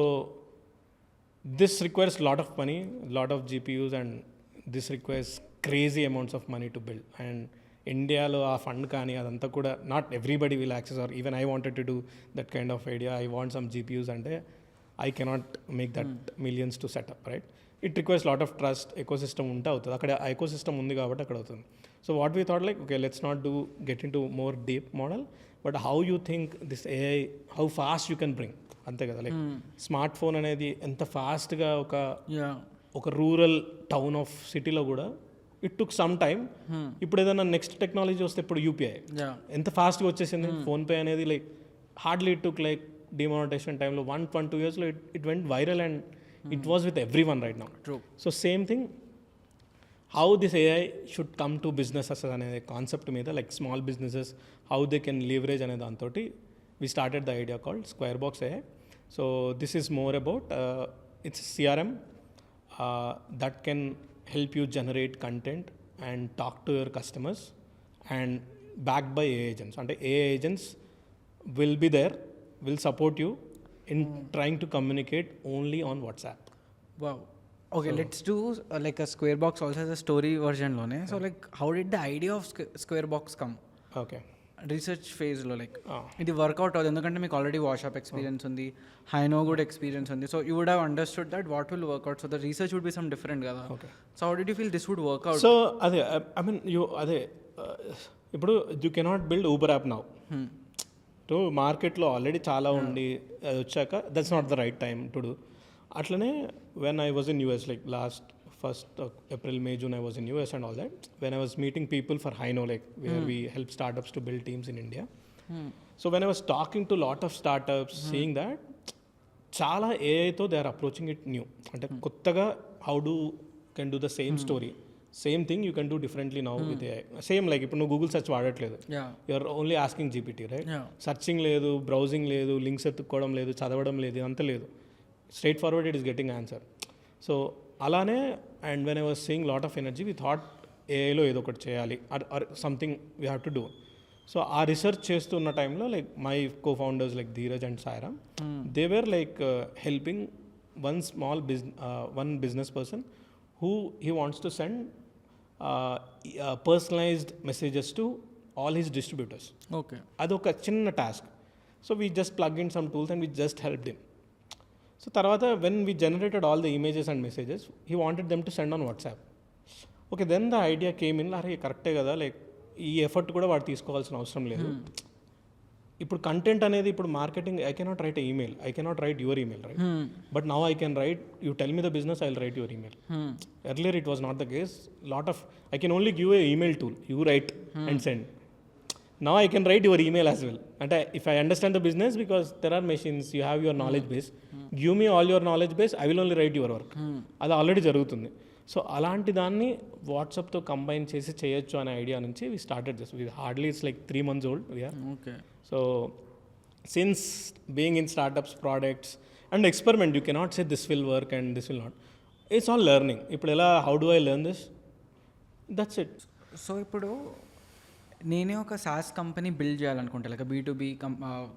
this requires a lot of money, a lot of GPUs, and this requires crazy amounts of money to build. And ఇండియాలో ఆ ఫండ్ కానీ అదంతా కూడా not everybody will access. Or even I wanted to do that kind of idea, I want some GPUs అంటే I cannot make that millions to setup, right? It requires lot of trust, ecosystem ఉంటే అవుతుంది. అక్కడ ఆ ఎకోసిస్టమ్ ఉంది కాబట్టి అక్కడ అవుతుంది. So what we thought like, okay let's not do get into more deep model, but how you think this AI, how fast you can bring, అంతే కదా. లైక్ స్మార్ట్ ఫోన్ అనేది ఎంత ఫాస్ట్గా ఒక రూరల్ టౌన్ ఆఫ్ సిటీలో కూడా ఇట్ టుక్ సమ్ టైమ్. ఇప్పుడు ఏదైనా నెక్స్ట్ టెక్నాలజీ వస్తే ఇప్పుడు యూపీఐ ఎంత ఫాస్ట్గా వచ్చేసింది. ఫోన్పే అనేది like hardly it took like demonetisation టైంలో 1-2 yearsలో it went viral and it was with every one right now. So same thing, how this AI should come to businesses అనే కాన్సెప్ట్ మీద, like small businesses how they can leverage అనే దాంతో we started the idea called Squarebox AI. So this is more about it's CRM that can help you generate content and talk to your customers, and backed by AI agents. And AI agents will be there, will support you in trying to communicate only on WhatsApp. Wow. Okay, so let's do like a Squarebox also has a story version lone. So like how did the idea of Squarebox come? Okay. Research ఫేజ్లో లైక్ ఇది వర్కౌట్ అవుతుంది ఎందుకంటే మీకు ఆల్రెడీ వాట్సాప్ ఎక్స్పీరియన్స్ ఉంది, హైనో కూడా ఎక్స్పీరియన్స్ ఉంది. So you would have understood that what will work out. So the research would be some different కదా. So how did you feel this would work out? So అదే ఐ మీన్ అదే ఇప్పుడు you cannot build Uber app now. To మార్కెట్లో ఆల్రెడీ చాలా ఉండి అది వచ్చాక that's not the right time to do. అట్లనే when I was in US like last first April, May, June I was in US and all that, when I was meeting people for Hino, like where we help startups to build teams in India. So when I was talking to lot of startups, seeing that chala AI tho they are approaching it new, ante kottaga how do can do the same story same thing you can do differently now with AI. Same like ఇప్పుడు నువ్వు గూగుల్ సెర్చ్ వాడట్లేదు, yeah you are only asking GPT, right? Yeah searching లేదు, బ్రౌజింగ్ లేదు, లింక్స్ ఎత్తుక్కోవడం లేదు, చదవడం లేదు, అంత లేదు. Straightforward it is getting answer. So అలానే and when I was seeing lot of energy we thought ఏఐలో ఏదో ఒకటి చేయాలి or something we have to do. So ఆ రీసెర్చ్ చేస్తున్న టైంలో like my co founders like Dheeraj and Sairam, they were like helping one business person who he wants to send personalized messages to all his distributors. Okay అదొక చిన్న task. So we just plug in some tools and we just help them. So తర్వాత when we generated all the images and messages he wanted them to send on WhatsApp. Okay, then the idea came in, అరే కరెక్టే కదా, లైక్ ఈ ఎఫర్ట్ కూడా వాడు తీసుకోవాల్సిన అవసరం లేదు. ఇప్పుడు కంటెంట్ అనేది ఇప్పుడు marketing, I cannot write email, I cannot write your email, right? But now I can write, you tell me the business, I will write your email. Earlier it was not the case. Lot of I can only give a email tool, you right and send. Now I can write your email as well. And if I understand the business, because there are machines, you have your knowledge base, give me all your knowledge base, I will only write your work. అది ఆల్రెడీ జరుగుతుంది. సో అలాంటి దాన్ని వాట్సాప్తో కంబైన్ చేసి చేయొచ్చు అనే ఐడియా నుంచి we started this. We hardly it's like 3 months old. Okay so since being in startups, products and experiment, you cannot say this will work and this will not. It's all learning. ఇప్పుడు ఎలా, how do I learn this, that's it. So ఇప్పుడు నేనే ఒక సాస్ కంపెనీ బిల్డ్ చేయాలనుకుంటా, లైక్ B2B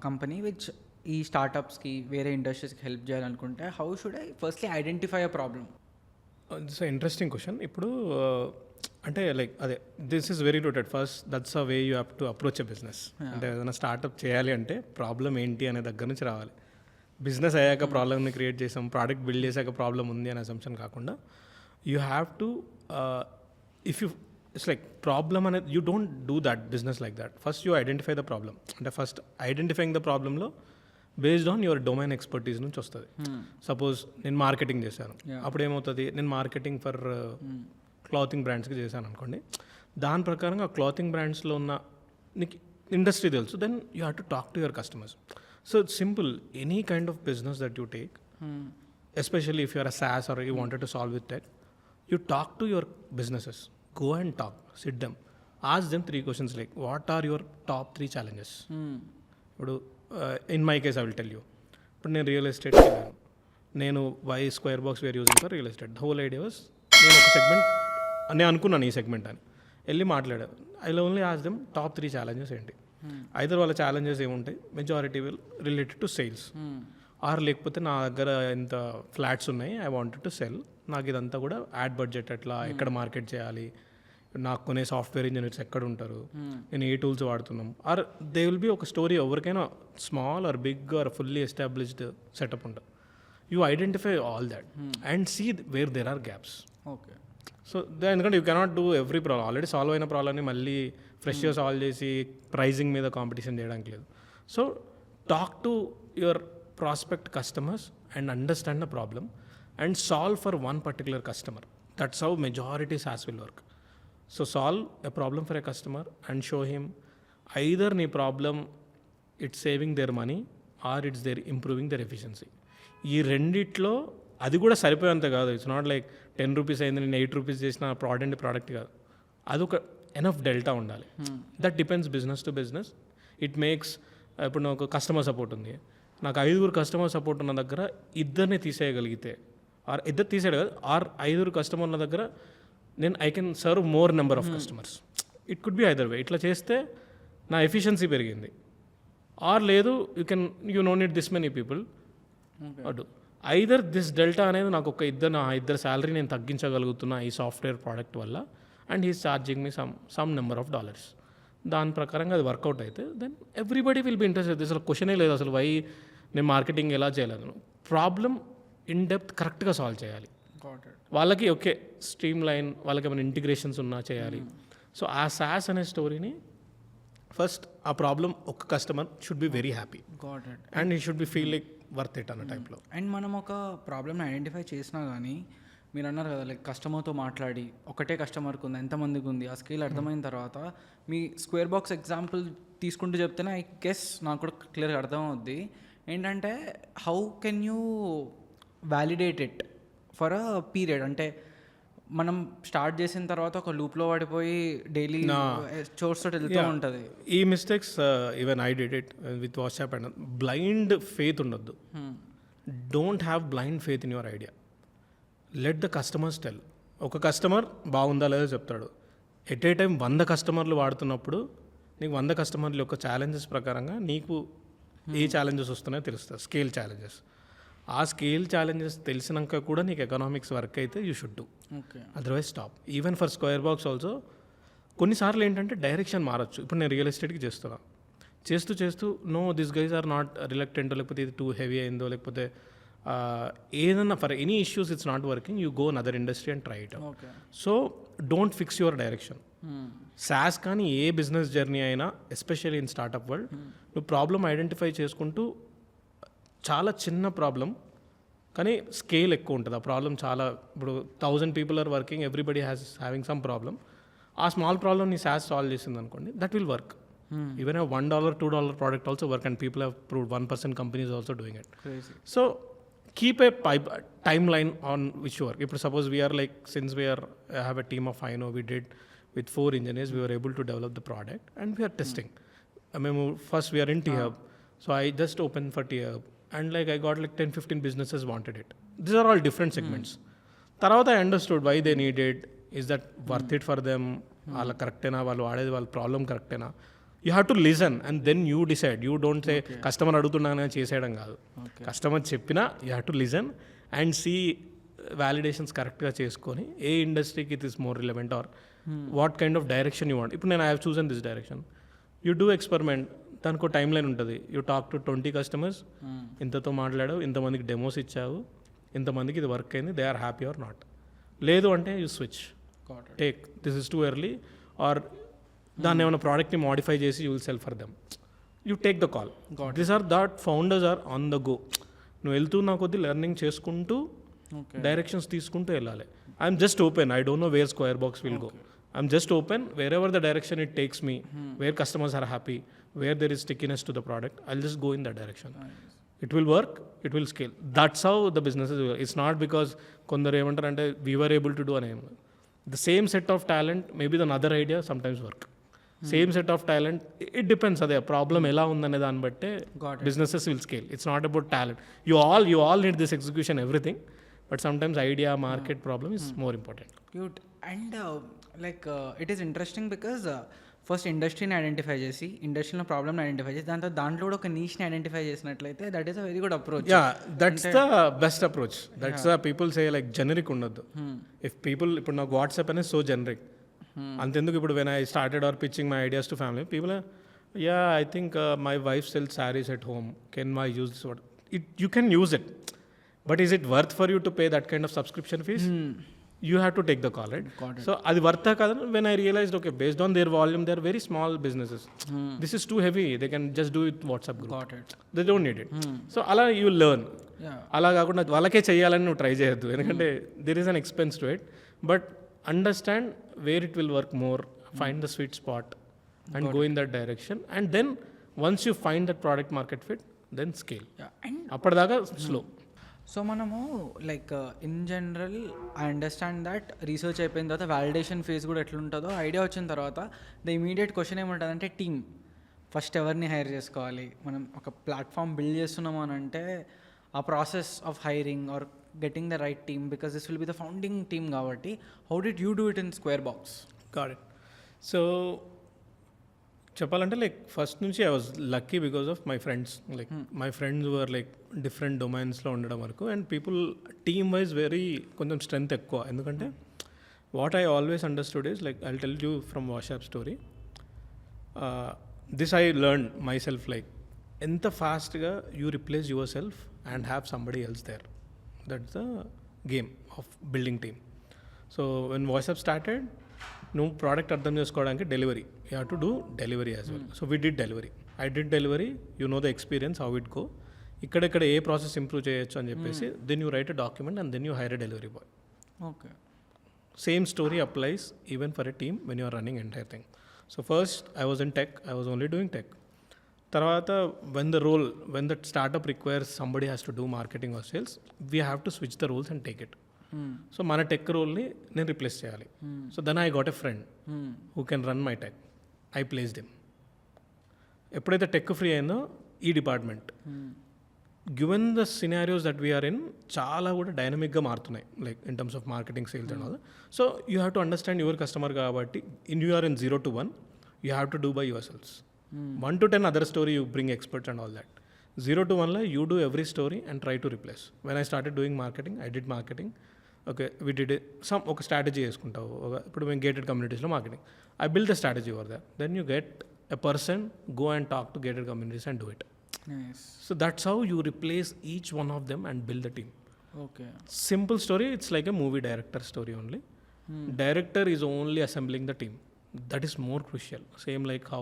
కంపెనీ విచ్ ఈ స్టార్టప్స్కి వేరే ఇండస్ట్రీస్కి హెల్ప్ చేయాలనుకుంటే, how should I firstly identify a problem? It's interesting question. ఇప్పుడు అంటే లైక్ అదే, this is very rooted. First that's a way you have to approach a business. అంటే ఏదైనా స్టార్ట్అప్ చేయాలి అంటే ప్రాబ్లం ఏంటి అనే దగ్గర నుంచి రావాలి. బిజినెస్ అయ్యాక ప్రాబ్లమ్ని క్రియేట్ చేసాం, ప్రోడక్ట్ బిల్డ్ చేశాక ప్రాబ్లం ఉంది అనే అసంప్షన్ కాకుండా, you have to if you it's like problem అనేది, you don't do that business like that. First you identify the problem. అంటే ఫస్ట్ ఐడెంటిఫైయింగ్ ద ప్రాబ్లంలో based on your domain expertise నుంచి వస్తుంది. సపోజ్ నేను మార్కెటింగ్ చేశాను, అప్పుడు ఏమవుతుంది, నేను మార్కెటింగ్ ఫర్ క్లాతింగ్ బ్రాండ్స్కి చేశాను అనుకోండి. దాని ప్రకారంగా ఆ క్లాతింగ్ బ్రాండ్స్లో ఉన్న నీకు ఇండస్ట్రీ తెలుసు, then you have to talk to your customers. So it's simple. Any kind of business that you take, especially if you're a SaaS or you wanted to solve with tech, you talk to your businesses. Go and talk, sit them, ask them 3 questions like, what are your top 3 challenges? ఇప్పుడు in my case I will tell you. ఇప్పుడు నేను రియల్ ఎస్టేట్కి వెళ్ళాను, నేను Y square box were using for real estate. The whole idea was, నేను ఒక సెగ్మెంట్ నేను అనుకున్నాను ఈ సెగ్మెంట్ అని, వెళ్ళి మాట్లాడాను. I will only ask them top 3 challenges ఏంటి. ఐదర్ వాళ్ళ ఛాలెంజెస్ ఏముంటాయి, majority will related to sales, or లేకపోతే నా దగ్గర ఇంత ఫ్లాట్స్ ఉన్నాయి, ఐ వాంటెడ్ టు సెల్, నాకు ఇదంతా కూడా యాడ్ బడ్జెట్ ఎట్లా, ఎక్కడ మార్కెట్ చేయాలి, నాకు కొనే సాఫ్ట్వేర్ ఇంజనీర్స్ ఎక్కడ ఉంటారు, నేను ఏ టూల్స్ వాడుతున్నాం, ఆర్ దే విల్ బి ఒక స్టోరీ. ఎవరికైనా small or big or fully established setup ఉంటుంది. You identify all that and see where there are gaps. Okay. So ఎందుకంటే you cannot do every problem. Already solve అయిన ప్రాబ్లమ్ని మళ్ళీ ఫ్రెష్గా సాల్వ్ చేసి ప్రైజింగ్ మీద కాంపిటీషన్ చేయడానికి లేదు. So talk to your prospect customers and understand the problem and solve for one particular customer. That's how majority SaaS will work. So solve a problem for a customer and show him either నీ problem it's saving their money or it's their improving their efficiency. ఈ రెండిట్లో అది కూడా సరిపోయేంత కాదు. ఇట్స్ నాట్ లైక్ 10 రూపీస్ అయింది నేను 8 రూపీస్ చేసిన ప్రోడక్ట్ కాదు. అదొక ఎనఫ్ డెల్టా ఉండాలి. That depends business to business. It makes, ఇప్పుడు నాకు కస్టమర్ సపోర్ట్ ఉంది, నాకు 5 కస్టమర్ సపోర్ట్ ఉన్న దగ్గర ఇద్దరిని తీసేయగలిగితే, ఆర్ ఇద్దరు తీసేయడు కదా, ఆర్ 5 కస్టమర్ ఉన్న దగ్గర నేను I can serve more number of customers. It could be either way. ఇట్లా చేస్తే నా ఎఫిషియన్సీ పెరిగింది. ఆర్ లేదు, you no need this many people. అటు ఐదర్ దిస్ డెల్టా అనేది నాకు ఒక ఇద్దరు శాలరీ నేను తగ్గించగలుగుతున్నా ఈ సాఫ్ట్వేర్ ప్రోడక్ట్ వల్ల, and he's charging me some number of dollars. దాని ప్రకారంగా అది వర్కౌట్ అయితే then everybody will be interested. అసలు క్వశ్చనే లేదు అసలు వై నేను మార్కెటింగ్ ఎలా చేయలేదు. ప్రాబ్లం ఇన్ డెప్త్ కరెక్ట్గా సాల్వ్ చేయాలి. వాళ్ళకి ఓకే స్ట్రీమ్ లైన్, వాళ్ళకి ఏమైనా ఇంటిగ్రేషన్స్ ఉన్నా చేయాలి. సో ఆ SaaS అనే స్టోరీని ఫస్ట్, ఆ ప్రాబ్లం ఒక customer should be very happy and he should be feel like worth it అన్న టైప్లో. అండ్ మనం ఒక ప్రాబ్లమ్ని ఐడెంటిఫై చేసినా కానీ, మీరు అన్నారు కదా లైక్ కస్టమర్తో మాట్లాడి ఒకటే కస్టమర్కి ఉంది, ఎంతమందికి ఉంది, ఆ స్కేల్ అర్థమైన తర్వాత మీ స్క్వేర్ బాక్స్ ఎగ్జాంపుల్ తీసుకుంటూ చెప్తేనే ఐ గెస్ నాకు కూడా క్లియర్గా అర్థం అవుద్ది. ఏంటంటే how can you validate it for a period. అంటే మనం స్టార్ట్ చేసిన తర్వాత ఒక లూప్లో పడిపోయి డైలీ చోర్స్ తోటి వెళ్తూ ఉంటుంది. ఈ mistakes even I did it with WhatsApp and blind faith ఉండొద్దు. Don't have blind faith in your idea. Let the customers tell. ఒక కస్టమర్ బాగుందా లేదో చెప్తాడు. ఎట్ ఏ టైం 100 కస్టమర్లు వాడుతున్నప్పుడు నీకు 100 కస్టమర్ల యొక్క ఛాలెంజెస్ ప్రకారంగా నీకు ఏ ఛాలెంజెస్ వస్తున్నాయో తెలుస్తుంది. Scale challenges. ఆ స్కేల్ ఛాలెంజెస్ తెలిసినాక కూడా నీకు ఎకనామిక్స్ వర్క్ అయితే you should do. Otherwise stop. Even for square box also కొన్నిసార్లు ఏంటంటే డైరెక్షన్ మారచ్చు. ఇప్పుడు నేను రియల్ ఎస్టేట్కి చేస్తున్నా, చేస్తూ no this guys are not reluctant, లేకపోతే ఇది టూ హెవీ అయిందో, లేకపోతే ఏదన్నా for any issues it's not working, you go other industry and try it. So don't fix your direction. SaaS కానీ ఏ బిజినెస్ జర్నీ అయినా, ఎస్పెషల్లీ ఇన్ స్టార్ట్అప్ వరల్డ్, నువ్వు ప్రాబ్లమ్ ఐడెంటిఫై చేసుకుంటూ, చాలా చిన్న ప్రాబ్లం కానీ స్కేల్ ఎక్కువ ఉంటుంది. ఆ ప్రాబ్లం చాలా, ఇప్పుడు 1000 people are working, everybody having some problem. ఆ స్మాల్ ప్రాబ్లమ్ నీ సాస్ సాల్వ్ చేసింది అనుకోండి, that will work. Even $1, $2 product also work, and people have proved 1% companies also doing it. So keep a timeline on which you work. If suppose we are like, since we have a team of, I know we did with 4 engineers, we were able to develop the product and we are testing. First we are in T-Hub, so I just opened for T-Hub and like I got like 10-15 businesses wanted it. These are all different segments. Tarvata I understood why they need it. Is that worth it for them? Alla correctena vallu vaadedi vallu problem correctena. You have to listen and then you decide. You don't say customer అడుగుతున్నానని చేసేయడం కాదు. కస్టమర్ చెప్పినా you have to listen and see validations కరెక్ట్గా చేసుకొని ఏ ఇండస్ట్రీకి it is more relevant or what kind of direction you want. ఇప్పుడు నేను I have chosen this direction. You do experiment, దానికి టైం లైన్ ఉంటుంది. యూ టాక్ టు 20 customers, ఇంతతో మాట్లాడావు, ఇంతమందికి డెమోస్ ఇచ్చావు, ఇంతమందికి ఇది వర్క్ అయింది, they are happy or not. లేదు అంటే you switch, take this is too early, or దాన్ని ఏమైనా ప్రోడక్ట్ని మాడిఫై చేసి you will sell for them. You take the call. This or that founders are on the go. నువ్వు వెళ్తున్నా కొద్దీ లెర్నింగ్ చేసుకుంటూ డైరెక్షన్స్ తీసుకుంటూ వెళ్ళాలి. I'm just open. I don't know where Square Box will go. I'm just open. Wherever the direction it takes me, where customers are happy, where there is stickiness to the product, I'll just go in that direction. It will work, it will scale. That's how the businesses. It's not because కొందరు ఏమంటారు అంటే we were able to do అని. The same set of talent, maybe the other idea sometimes work. Same set of talent, it depends. అదే ప్రాబ్లం ఎలా ఉందనే దాన్ని బట్టే businesses will scale. It's not about talent. You all need this execution, everything, but sometimes idea, market problem is more important. Cute. And like it is interesting because first ఇండస్ట్రీని ఐడెంటిఫై చేసి, ఇండస్ట్రీలో ప్రాబ్లమ్ని ఐడెంటిఫై చేసి, దాంట్లో కూడా ఒక నీష్ని ఐడెంటిఫై చేసినట్లయితే that is a very good approach. Yeah, that's the best approach. That's the people say like generic ఉండొద్దు. ఇఫ్ పీపుల్, ఇప్పుడు నాకు వాట్సాప్ అనేది సో జెనరిక్, అంతెందుకు. ఇప్పుడు when I started or pitching my ideas to family, people yeah I think my wife sells saris at home, can my use this what it, you can use it, but is it worth for you to pay that kind of subscription fees? You have to take the call, right? So adi vartha kada. When I realized, okay, based on their volume, they are very small businesses. This is too heavy, they can just do it WhatsApp group. Got it. They don't need it. So ala you learn. Ala kaakunda valake cheyalani nu try cheyaddu, endukante there is an expense to it, but understand where it will work more, find the sweet spot and go in that direction, and then once you find that product market fit, then scale. And appadadaga slow. So మనము like in general I understand that research అయిపోయిన తర్వాత వ్యాలిడేషన్ ఫేజ్ కూడా ఎట్లుంటుందో ఐడియా వచ్చిన తర్వాత ద ఇమీడియట్ క్వశ్చన్ ఏముంటుందంటే టీమ్. ఫస్ట్ ఎవరిని హైర్ చేసుకోవాలి? మనం ఒక ప్లాట్ఫామ్ బిల్డ్ చేస్తున్నాము అని అంటే ఆ process of hiring or getting the right team, because this will be the founding team కాబట్టి how did you do it in square box? Got it. So చెప్పాలంటే లైక్ ఫస్ట్ నుంచి I was lucky because of my friends. Like my friends were like different డొమైన్స్లో ఉండడం వరకు, and people team wise very కొంచెం స్ట్రెంగ్త్ ఎక్కువ. ఎందుకంటే what I always understood is like I'll tell you from WhatsApp story. This I learn myself, like ఎంత ఫాస్ట్గా you replace yourself and have somebody else there. That's the game of building team. So when WhatsApp started, నువ్వు ప్రోడక్ట్ అర్థం చేసుకోవడానికి delivery, you have to do delivery as well. So we did delivery, I did delivery, you know the experience how it go, ఇక్కడెక్కడ ఏ ప్రాసెస్ ఇంప్రూవ్ చేయొచ్చు అని చెప్పేసి then you write a document and then you hire a delivery boy. Okay, same story applies even for a team when you are running entire thing. So first I was in tech, I was only doing tech. తర్వాత when that startup requires somebody has to do marketing or sales, we have to switch the rules and take it. So మన టెక్ రోల్ని నేను రిప్లేస్ చేయాలి. So then I got a friend who can run my tech. I placed him. ఎప్పుడైతే టెక్ ఫ్రీ అయిందో ఈ department given the scenarios that we're in చాలా కూడా డైనమిక్గా మారుతున్నాయి, like in terms of marketing, sales and all. So you have to understand your customer కాబట్టి you are in 0 to 1, you have to do by yourselves. 1 to 10 other story you bring experts and all that. 0 to 1లో you do every story and try to replace. When I started doing marketing, I did marketing. Okay, we did ఒక స్ట్రాటజీ వేసుకుంటావు. ఇప్పుడు మేము గేటెడ్ కమ్యూనిటీస్లో marketing, I build the strategy over that. Then you get a person, go and talk to gated communities and do it. Nice. So that's how you replace each one of them and build a team. Okay. Simple story, it's like a movie director story only. Director is only assembling the team. That is more crucial. Same like how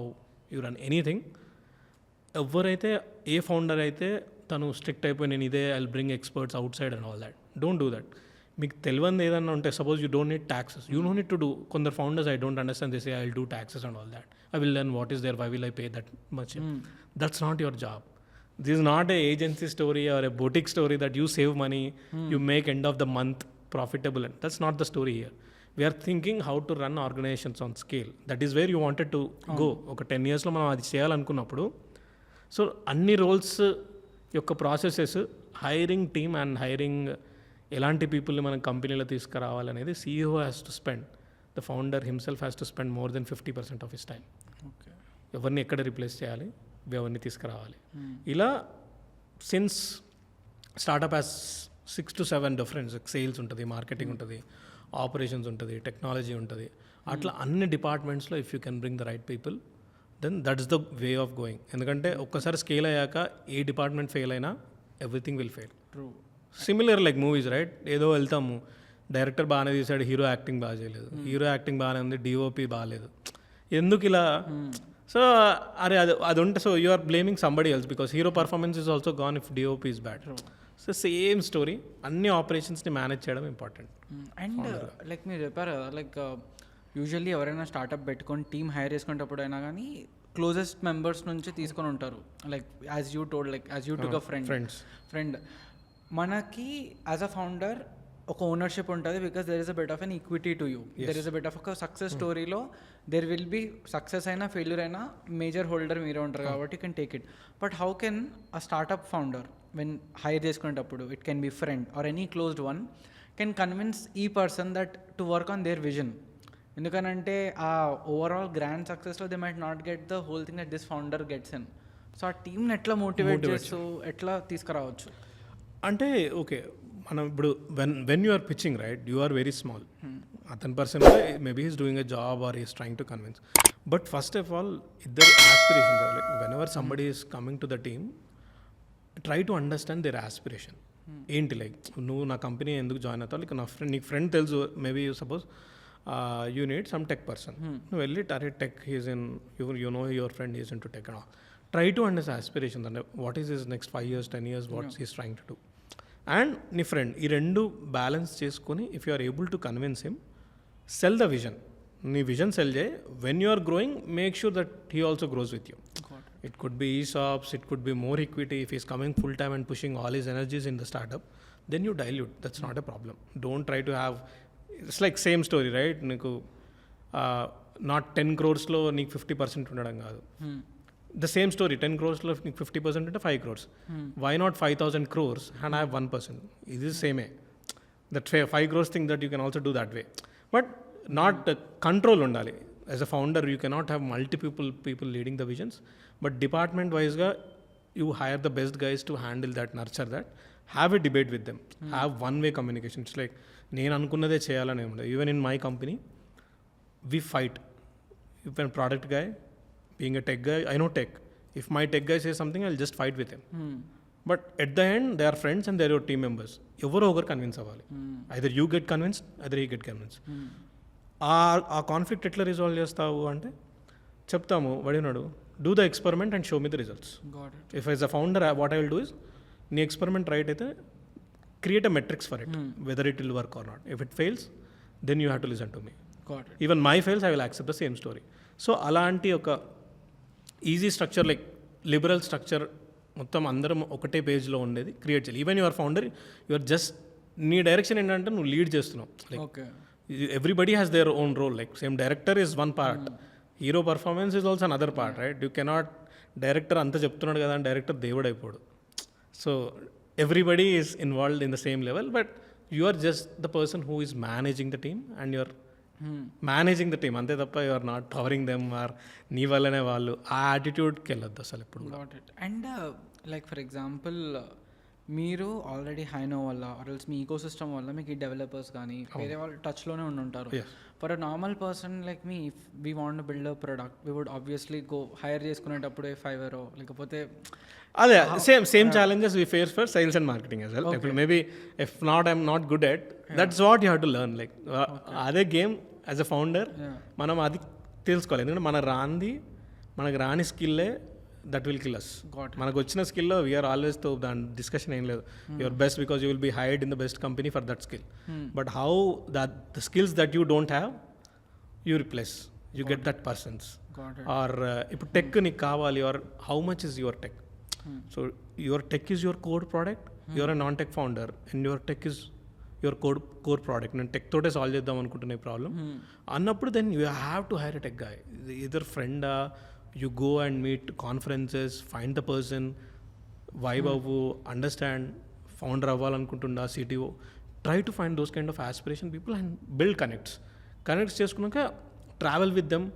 you run anything. ఎవరైతే ఏ ఫౌండర్ అయితే తను స్ట్రిక్ట్ అయిపోయి నేను ఇదే I bring experts outside and all that, don't do that. మీకు తెలియదు ఏదన్నా ఉంటే, suppose you don't need taxes, you don't need to do. కొందరు founders I don't understand this, I will do taxes and all that, I will learn what is there, why will I pay that much. That's not your job. This is not a agency story or a boutique story that you save money, you make end of the month profitable. And that's not the story here. We are thinking how to run organizations on scale. That is where you wanted to go. ఒక 10 yearsలో మనం అది చేయాలనుకున్నప్పుడు, సో అన్ని రోల్స్ యొక్క processes, hiring team and hiring ఎలాంటి పీపుల్ని మనం కంపెనీలో తీసుకురావాలనేది CEO has to spend, the founder himself has to spend more than 50% of his time. ఎవరిని ఎక్కడ రిప్లేస్ చేయాలి, ఎవరిని తీసుకురావాలి. ఇలా since startup has 6 to 7 difference, sales ఉంటుంది, మార్కెటింగ్ ఉంటుంది, ఆపరేషన్స్ ఉంటుంది, టెక్నాలజీ ఉంటుంది. అట్లా అన్ని డిపార్ట్మెంట్స్లో if you can bring the right people, then that's the way of going. ఎందుకంటే ఒక్కసారి స్కేల్ అయ్యాక ఏ డిపార్ట్మెంట్ ఫెయిల్ అయినా everything will fail. True. Similar like movies, right? ఏదో వెళ్తాము, డైరెక్టర్ బాగానే తీసాడు, హీరో యాక్టింగ్ బాగా చేయలేదు, హీరో యాక్టింగ్ బాగానే ఉంది, DOP బాగాలేదు, ఎందుకు ఇలా? సో అరే అది ఉంటే, so you are blaming somebody else because hero performance is also gone if DOP is bad. So same story, అన్ని ఆపరేషన్స్ని మేనేజ్ చేయడం ఇంపార్టెంట్. అండ్ లైక్ మీరు చెప్పారు కదా, లైక్ యూజువల్లీ ఎవరైనా స్టార్టప్ పెట్టుకొని టీమ్ హైర్ చేసుకునేటప్పుడు అయినా కానీ క్లోజెస్ట్ మెంబర్స్ నుంచి తీసుకొని ఉంటారు. Like as you told, like as you took a friend. మనకి యాజ్ అ ఫౌండర్ ఒక ఓనర్షిప్ ఉంటుంది, because there is a bit of an equity to you. There is a bit of ఒక సక్సెస్ స్టోరీలో దెర్ విల్ బీ సక్సెస్ అయినా ఫెయిల్యూర్ అయినా మేజర్ హోల్డర్ మీరే ఉంటారు కాబట్టి you can take it. But how can a startup founder when hire చేసుకునేటప్పుడు, it can be friend or any closed one, can convince ఈ person that to work on their vision? ఎందుకనంటే ఆ ఓవరాల్ గ్రాండ్ సక్సెస్లో they might not get the whole thing that this founder gets in. So ఆ టీమ్ని ఎట్లా మోటివేట్ చేస్తూ ఎట్లా తీసుకురావచ్చు అంటే, ఓకే మనం ఇప్పుడు when you are pitching, right, you are very small. అతని person maybe is doing a job or is trying to convince. But first of all ఇద్దరు aspirations, like whenever somebody is coming to the team, try to understand their aspiration ఏంటి. లైక్ నువ్వు నా కంపెనీ ఎందుకు జాయిన్ అవుతావు, లైక్ నా ఫ్రెండ్, నీకు ఫ్రెండ్ తెలుసు, maybe suppose you need some tech person, నువ్వు వెళ్ళి అరే tech he's in, you know your friend is in to tech. Try to understand aspirations, అంటే what is his next 5 years 10 years, what's he's trying to do. And నీ ఫ్రెండ్, ఈ రెండు బ్యాలెన్స్ చేసుకొని if you are able to convince him, sell the vision. నీ విజన్ సెల్ చేయి. When you are growing, make sure that he also gross with you. It could be ESOPs, it could be more equity. If he's coming full time and pushing all his energies in the startup, then you dilute. That's not a problem. Don't try to have, it's like same story, right? Niku not 10 crores lo neeku 50% ఉండడం కాదు. The same story, 10 crores లో నీకు 50% అంటే 5 crores. Why not 5,000 crores and I have 1%? It is same way. That 5 crores thing that you can also do that way. But not control undali. As a founder, you cannot have multiple people leading the visions. But department wise ga, you hire the best guys to handle that, nurture that. Have a debate with them. Have one-way communication. It's like, నేను అనుకున్నదే చేయాలని ఉండదు. Even in my company, we fight. If a product guy, being a tech guy, I know tech. If my tech guy says something, I'll just fight with him. But at the end, they are friends and they are your team members. ఎవరో ఒకరు కన్విన్స్ అవ్వాలి. Either you get convinced, either he get convinced. ఆ కాన్ఫ్లిక్ట్ ఎట్లా రిజాల్వ్ చేస్తావు అంటే చెప్తాము, వడినాడు, do the experiment and show me the results. If as a founder what I will do is, నీ ఎక్స్పెరిమెంట్ రైట్ అయితే create a metrics for it, whether it will work or not. If it fails, then you have to listen to me. Even my fails, I will accept the same story. So అలాంటి ఒక easy structure, like liberal structure, మొత్తం అందరం ఒకటే పేజ్లో ఉండేది క్రియేట్ చేయాలి. Even your founder, your just నీ డైరెక్షన్ ఏంటంటే నువ్వు లీడ్ చేస్తున్నావు. Like okay. Everybody has their own role. Like same director is one part, hero performance is also another part, right? You cannot director అంతా చెప్తున్నాడు కదా అని డైరెక్టర్ దేవుడు అయిపోడు. So everybody is involved in the same level, but you are just the person who is managing the team and you're managing the team, అంతే తప్ప you are not powering them or నీ వల్లనే వాళ్ళు. ఆ యాటిట్యూడ్కి వెళ్ళొద్దు అసలు ఎప్పుడు. Got it. And like for example మీరు ఆల్రెడీ హైనో వల్ల ఆర్ఎల్స్ మీ ఈకో సిస్టమ్ వల్ల మీకు ఈ డెవలపర్స్ కానీ వేరే వాళ్ళు టచ్లోనే ఉంటారు. For a normal person like me, if we want build a product, we would obviously go hire చేసుకునేటప్పుడే Fiverr లేకపోతే అదే same challenges we face for sales and marketing as well. ఇప్పుడు maybe if not I'm not good at, that's what you have to learn. Like అదే గేమ్ యాజ్ అ ఫౌండర్ మనం అది తెలుసుకోవాలి. ఎందుకంటే మనకు రాని స్కిల్లే దట్ విల్ కిల్ అస్. మనకు వచ్చిన స్కిల్లో వీఆర్ ఆల్వేస్ తో దాని డిస్కషన్ ఏం లేదు. Your best because you will be hired in the best company for that skill. But how the skills that you don't have you replace, you get that persons. Or ఇప్పుడు టెక్ నీకు కావాలి, or how much is your tech? So your tech is your core product, your a non tech founder and your tech is your core product. నేను టెక్ తోటే సాల్వ్ చేద్దాం అనుకుంటున్న ఈ ప్రాబ్లం అన్నప్పుడు then you have to hire a tech guy. Either ఫ్రెండా, you go and meet conferences, find the person, vibe అవ్వు, అండర్స్టాండ్, ఫౌండర్ అవ్వాలనుకుంటుండా, CTO, try to find those kind of aspiration people and build connects చేసుకున్నాక travel with them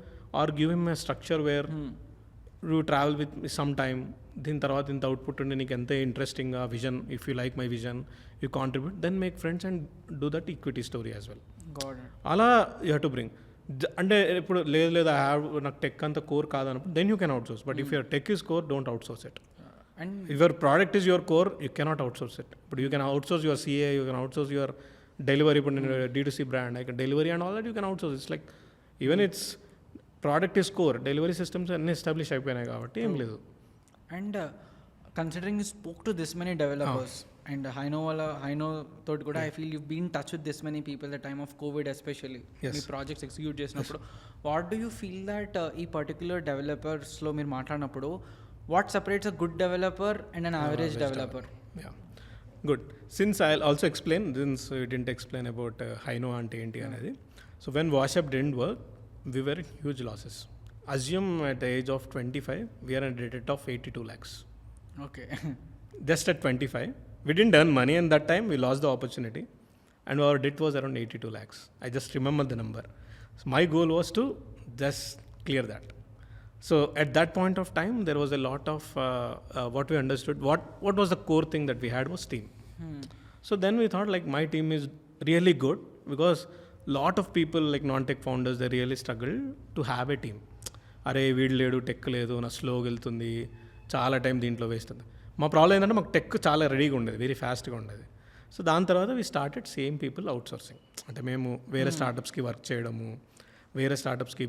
or give him a structure where you travel with some time. దీని తర్వాత ఇంత అవుట్పుట్ ఉండి నీకు ఎంత ఇంట్రెస్టింగ్గా vision, if you like my vision you contribute, then make friends and do that equity story as well. అలా యూ హ్యావ్ టు బ్రింగ్. అంటే ఇప్పుడు లేదు నాకు టెక్ అంత కోర్ కాదన్నప్పుడు then you can outsource. But if your tech is core, don't outsource it. And your product is your core, you cannot outsource it. ఇప్పుడు you can outsource your CA, you can outsource your delivery. ఇప్పుడు నేను D2C brand, I can delivery and all that you can outsource. It's like even it's product is core, delivery systems అన్నీ ఎస్టాబ్లిష్ అయిపోయినాయి కాబట్టి ఏం లేదు. And considering you spoke to this many developers and హైనో తోటి కూడా I feel you been touch with this many people the time of COVID especially మీ ప్రాజెక్ట్స్ ఎగ్జిక్యూట్ చేసినప్పుడు, what do you feel that ఈ పర్టిక్యులర్ డెవలపర్స్లో మీరు మాట్లాడినప్పుడు what separates a good developer and an average developer? Good. Since I also explain, since you didn't explain about హైనో అంటే ఏంటి అనేది. So when WhatsApp didn't work, we were in huge losses. Assume at the age of 25, we are at a debt of 82 lakhs. Okay. Just at 25. We didn't earn money and that time we lost the opportunity. And our debt was around 82 lakhs. I just remember the number. So my goal was to just clear that. So at that point of time, there was a lot of what we understood. What was the core thing that we had was team. So then we thought like my team is really good because lot of people like non-tech founders, they really struggle to have a team. అరే వీడు లేడు, టెక్ లేదు, నా స్లోగా వెళ్తుంది, చాలా టైం దీంట్లో వేస్ట్ ఉంది. మా ప్రాబ్లం ఏంటంటే మాకు టెక్ చాలా రెడీగా ఉండేది, వెరీ ఫాస్ట్గా ఉండేది. సో దాని తర్వాత we started same people out sourcing. అంటే మేము వేరే స్టార్టప్స్కి వర్క్ చేయడము, వేరే స్టార్టప్స్కి.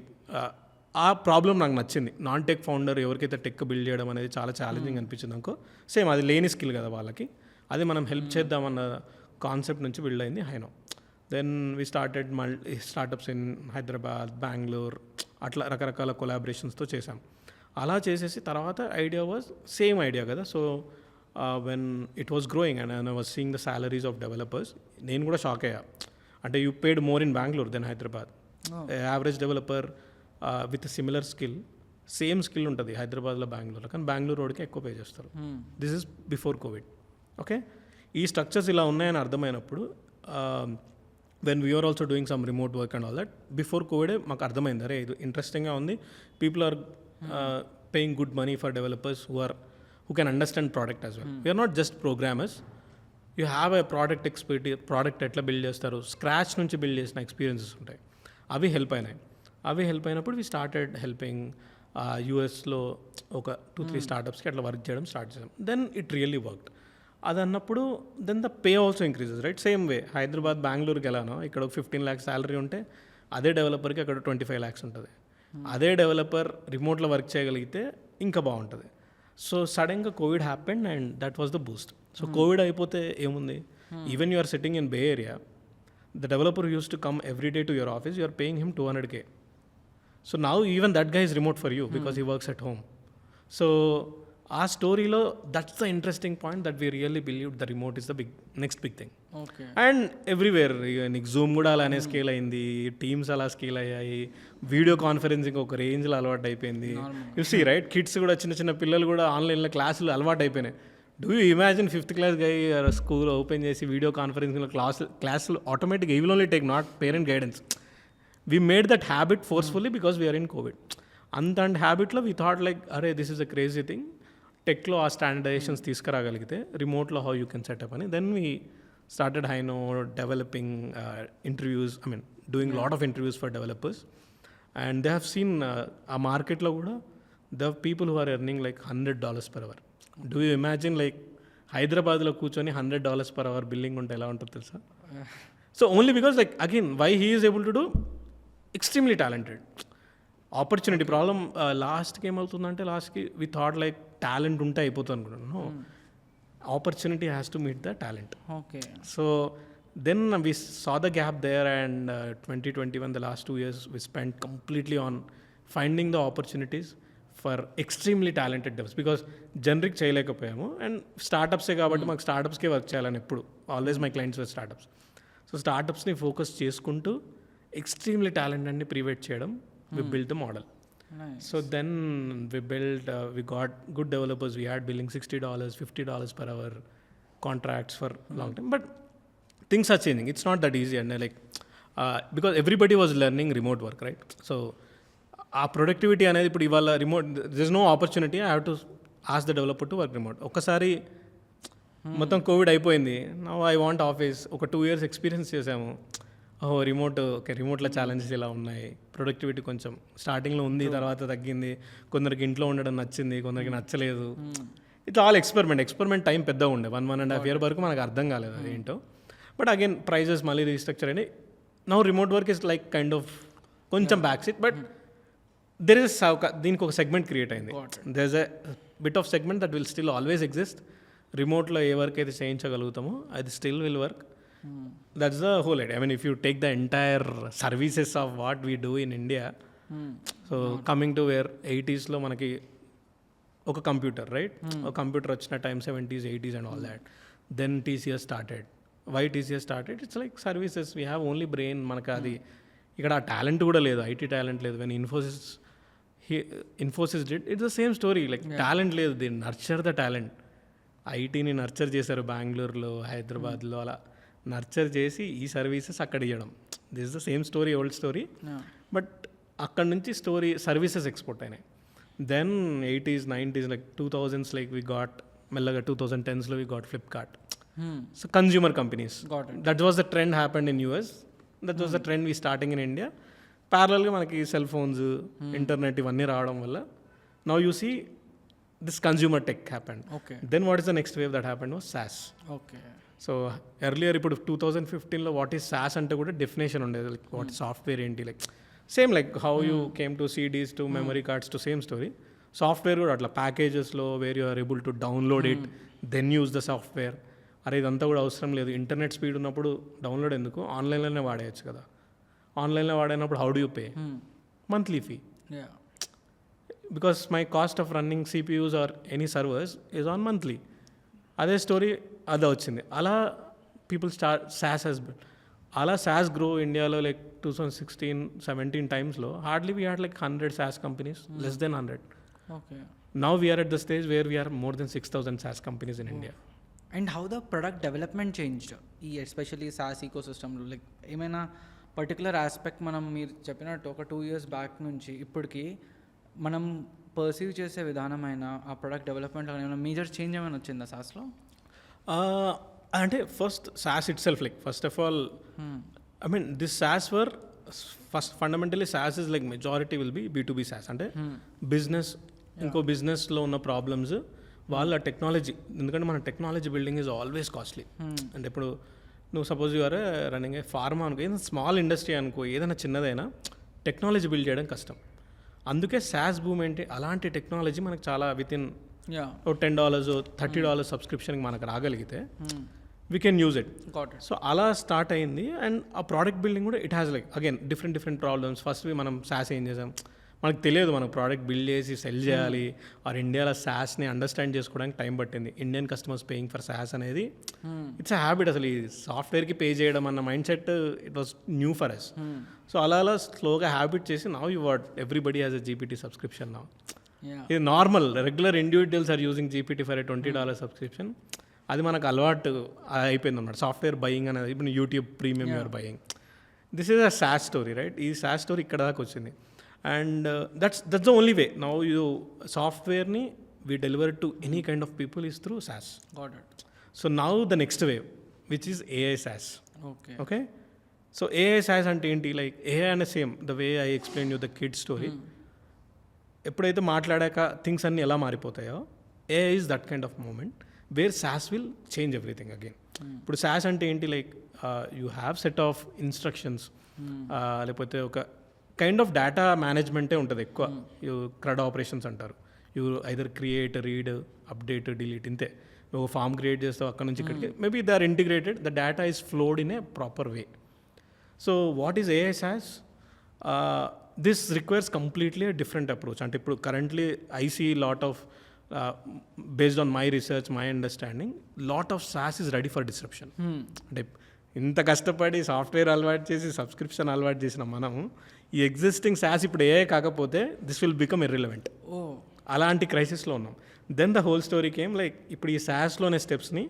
ఆ ప్రాబ్లం నాకు నచ్చింది. నాన్ టెక్ ఫౌండర్ ఎవరికైతే టెక్ బిల్డ్ చేయడం అనేది చాలా ఛాలెంజింగ్ అనిపించింది అనుకో, సేమ్ అది లేని స్కిల్ కదా వాళ్ళకి, అది మనం హెల్ప్ చేద్దామన్న కాన్సెప్ట్ నుంచి బిల్డ్ అయింది హైనో. Then we started startups in Hyderabad, Bengaluru, అట్లా రకరకాల కొలాబరేషన్స్తో చేసాం. అలా చేసేసి తర్వాత ఐడియా వాజ్ సేమ్ ఐడియా కదా. So when it was growing and I was seeing the salaries of developers, నేను కూడా షాక్ అయ్యా. అంటే you paid more in Bengaluru than Hyderabad. Average developer with similar skill, same skill ఉంటుంది హైదరాబాద్లో, బెంగళూరులో, కానీ బెంగళూరు రోడ్కి ఎక్కువ పే చేస్తారు. This is before COVID. Okay, ఈ స్ట్రక్చర్స్ ఇలా ఉన్నాయని అర్థమైనప్పుడు when we're also doing some remote work and all that, before కోవిడే మాకు అర్థమైంది, అరే ఇది ఇంట్రెస్టింగ్గా ఉంది, people are paying good money for developers who can understand product as well. We're not just programmers, you have a product experience, product ఎట్లా బిల్డ్ చేస్తారు, స్క్రాచ్ నుంచి బిల్డ్ చేసిన ఎక్స్పీరియన్సెస్ ఉంటాయి, అవి హెల్ప్ అయినప్పుడు వీ స్టార్టెడ్ హెల్పింగ్. యూఎస్లో ఒక 2-3 స్టార్టప్స్కి అట్లా వర్క్ చేయడం స్టార్ట్ చేసాం. Then it really worked. అది అన్నప్పుడు then the pay also increases, right? Same way Hyderabad, బెంగళూరుకి ఎలానో ఇక్కడ ఒక 15 lakhs శాలరీ ఉంటే అదే డెవలపర్కి అక్కడ 25 lakhs ఉంటుంది. అదే డెవలపర్ రిమోట్లో వర్క్ చేయగలిగితే ఇంకా బాగుంటుంది. సో సడన్గా Covid happened and that was the boost. So Covid అయిపోతే ఏముంది, even you are sitting in Bay Area, the developer used to come every day to your office, you are paying him 200K. So now even that guy is remote for you because he works at home. So ఆ స్టోరీలో that's the interesting point that we really believe the remote is the next big thing. Okay. And everywhere నీకు జూమ్ కూడా అలానే స్కేల్ అయింది, టీమ్స్ అలా స్కేల్ అయ్యాయి, వీడియో కాన్ఫరెన్సింగ్ ఒక రేంజ్లో అలవాటు అయిపోయింది. యు సీ రైట్, కిడ్స్ కూడా చిన్న చిన్న పిల్లలు కూడా ఆన్లైన్లో క్లాసులు అలవాటు అయిపోయినాయి. డూ యూ ఇమాజిన్ 5th class guy school open చేసి వీడియో కాన్ఫరెన్సింగ్లో క్లాసులు automatic will only take not parent guidance. We made that habit forcefully because we're in covid. అంత హ్యాబిట్లో వీ థాట్ లైక్ అరే this is a crazy thing. టెక్లో ఆ స్టాండర్డైజేషన్స్ తీసుకురాగలిగితే రిమోట్లో హౌ యూ కెన్ సెటప్ అని. Then we started Hino developing interviews, I mean doing lot of interviews for developers, and they have seen a market lo kuda there are people who are earning like $100 per hour. Do you imagine like Hyderabad lo కూర్చొని $100 per hour billing ఉంటే ఎలా ఉంటుంది తెలుసా? So only because like again why he is able to do, extremely talented. Opportunity problem లాస్ట్కి ఏమవుతుందంటే లాస్ట్కి వి థాట్ లైక్ టాలెంట్ ఉంటే అయిపోతుంది అనుకున్నాను. Opportunity has to meet the talent. Okay. So then we saw the gap there, and 2021, the last 2 years, we spent completely on finding the opportunities for extremely talented devs, because generic చేయలేకపోయాము. అండ్ స్టార్టప్సే కాబట్టి మాకు స్టార్టప్స్కే వర్క్ చేయాలని ఎప్పుడు always my clients were startups. So స్టార్టప్స్ని ఫోకస్ చేసుకుంటూ ఎక్స్ట్రీమ్లీ టాలెంట్ అన్ని ప్రివేట్ చేయడం, we build the model. Nice. So then we got good developers. We had billing $60, $50 per hour contracts for long time. But things are changing. It's not that easy. And like, because everybody was learning remote work, right? So our productivity అనేది ఇప్పుడు ఇవాళ remote, there's no opportunity. I have to ask the developer to work remote. ఒకసారి మొత్తం కోవిడ్ అయిపోయింది. Now I want office. ఒక 2 years ఎక్స్పీరియన్స్ చేసాము. రిమోట్, ఓకే రిమోట్లో ఛాలెంజెస్ ఇలా ఉన్నాయి, ప్రొడక్టివిటీ కొంచెం స్టార్టింగ్లో ఉంది, తర్వాత తగ్గింది, కొందరికి ఇంట్లో ఉండడం నచ్చింది, కొందరికి నచ్చలేదు. ఇట్స్ ఆల్ ఎక్స్పెరిమెంట్ టైం పెద్దగా ఉండే 1.5 year వరకు మనకు అర్థం కాలేదు అది ఏంటో. బట్ అగైన్ ప్రైజెస్ మళ్ళీ రీస్ట్రక్చర్ అని now remote work is like kind of కొంచెం back seat. But there is దీనికి ఒక సెగ్మెంట్ క్రియేట్ అయింది. There is a bit of segment that will still always exist. రిమోట్లో ఏ వర్క్ అయితే చేయించగలుగుతామో అది still will work. That's the whole idea. I mean, if you take the entire services of what we do in India, so coming to where 80s lo manaki oka computer, right? A computer vachina time 70s, 80s and all that. Then TCS started. Why TCS started? It's like services. We have only brain. Manaka adi ikkada talent kuda ledu, IT talent ledu. When Infosys did, it's the same story. Like talent ledu, they nurture the talent. IT ni nurture చేశారు బెంగళూరులో, హైదరాబాద్లో, అలా నర్చర్ చేసి ఈ సర్వీసెస్ అక్కడ ఇవ్వడం. This is the same story, old story. But అక్కడ నుంచి స్టోరీ సర్వీసెస్ ఎక్స్పోర్ట్ అయినాయి. Then 80s, 90s, like 2000s, like we got మెల్లగా 2010s we got Flipkart. So consumer companies, that was the trend happened in US. That was the trend we starting in India. ప్యారలల్గా మనకి సెల్ ఫోన్స్, ఇంటర్నెట్ ఇవన్నీ రావడం వల్ల now you see this consumer tech happened. Then what is the next wave that happened was SaaS. Okay. So earlier ఇప్పుడు 2015లో వాట్ ఈస్ SaaS అంటే కూడా డెఫినేషన్ ఉండేది. లైక్ వాట్ సాఫ్ట్వేర్ ఏంటి, like same like how you came to CDs to memory cards to same story. Software కూడా అట్లా ప్యాకేజెస్లో where you are able to download it, then use the software. అరే ఇదంతా కూడా అవసరం లేదు, ఇంటర్నెట్ స్పీడ్ ఉన్నప్పుడు డౌన్లోడ్ ఎందుకు, ఆన్లైన్లోనే వాడేయచ్చు కదా. ఆన్లైన్లో వాడినప్పుడు how do you pay? Monthly fee. Because my cast of running CPUs or any servers is on monthly. అదే స్టోరీ అదే వచ్చింది. అలా పీపుల్ SaaS has built. అలా SaaS గ్రో ఇండియాలో లైక్ 2016-17 టైమ్స్లో hardly we had like 100 SaaS companies, less than 100. Okay. Now we are at the stage where we are more than 6,000 SaaS companies in India. And how the product development changed, especially SaaS ecosystemలో, లైక్ ఏమైనా పర్టికులర్ ఆస్పెక్ట్ మనం మీరు చెప్పినట్టు ఒక 2 years బ్యాక్ నుంచి ఇప్పటికి మనం పర్సీవ్ చేసే విధానమైన ఆ ప్రొడక్ట్ డెవలప్మెంట్లో ఏమైనా మేజర్ చేంజ్ ఏమైనా వచ్చిందా SaaSలో? అంటే first SaaS it self, like first of all I mean this SaaS were first fundamentally SaaS is like majority will be B2B SaaS. అంటే బిజినెస్, ఇంకో బిజినెస్లో ఉన్న ప్రాబ్లమ్స్ వాళ్ళ టెక్నాలజీ, ఎందుకంటే మన technology building is always costly. అంటే ఇప్పుడు నువ్వు suppose you are running a pharma అనుకో, ఏదైనా స్మాల్ ఇండస్ట్రీ అనుకో, ఏదైనా చిన్నదైనా టెక్నాలజీ బిల్డ్ చేయడం కష్టం. అందుకే SaaS భూమి ఏంటి, అలాంటి టెక్నాలజీ మనకు చాలా విత్ ఇన్ $10, $30 సబ్స్క్రిప్షన్కి మనకు రాగలిగితే we can use it. So అలా స్టార్ట్ అయింది. అండ్ ఆ ప్రోడక్ట్ బిల్డింగ్ కూడా it has like again different problems. First మనం SaaS ఏం చేసాం, మనకు తెలియదు మనకు ప్రోడక్ట్ బిల్డ్ చేసి సెల్ చేయాలి ఆర్ ఇండియాలో SaaSని అండర్స్టాండ్ చేసుకోవడానికి టైం పట్టింది. Indian customers paying for SaaS అనేది ఇట్స్ అ హ్యాబిట్. అసలు ఈ సాఫ్ట్వేర్కి పే చేయడం అన్న mindset it was new for us. So అలా స్లోగా హ్యాబిట్ చేసి now you what everybody has a GPT subscription now. ఇది normal regular individuals are using GPT for $20 subscription. అది మనకు అలవాటు అయిపోయింది అన్నమాట. సాఫ్ట్వేర్ బయింగ్ అనేది ఇప్పుడు YouTube premium you're buying. This is a SaaS story right. ఈ SaaS స్టోరీ ఇక్కడ దాకా వచ్చింది. And that's the only way now you సాఫ్ట్వేర్ని we deliver to any kind of people is through SaaS. So now the next wave which is AI SaaS. Okay so AI SaaS అంటే ఏంటి? లైక్ AI అనే same the way I explain you the kid story. ఎప్పుడైతే మాట్లాడాక థింగ్స్ అన్నీ ఎలా మారిపోతాయో AI is that kind of moment where SaaS will change everything again. ఇప్పుడు SaaS అంటే ఏంటి? Like you have set of instructions లేకపోతే ఒక కైండ్ ఆఫ్ డేటా మేనేజ్మెంటే ఉంటుంది ఎక్కువ. యూ CRUD ఆపరేషన్స్ అంటారు. You either create, read, update, delete ఇంతే. నువ్వు ఫామ్ క్రియేట్ చేస్తావు అక్కడ నుంచి ఇక్కడికి. Maybe they are integrated, the data is flowed in a proper way. So what is AI SaaS? This requires completely different approach. అంటే ఇప్పుడు currently I see lot of based on my research, my understanding, lot of SaaS is ready for disruption. అంటే ఇంత కష్టపడి సాఫ్ట్వేర్ అలవాటు చేసి సబ్స్క్రిప్షన్ అలవాటు చేసిన మనం ఈ ఎగ్జిస్టింగ్ SaaS ఇప్పుడు AI కాకపోతే దిస్ విల్ బికమ్ ఇర్రిలవెంట్. అలాంటి క్రైసిస్లో ఉన్నాం. Then the whole story came like ఇప్పుడు ఈ SaaSలోనే స్టెప్స్ని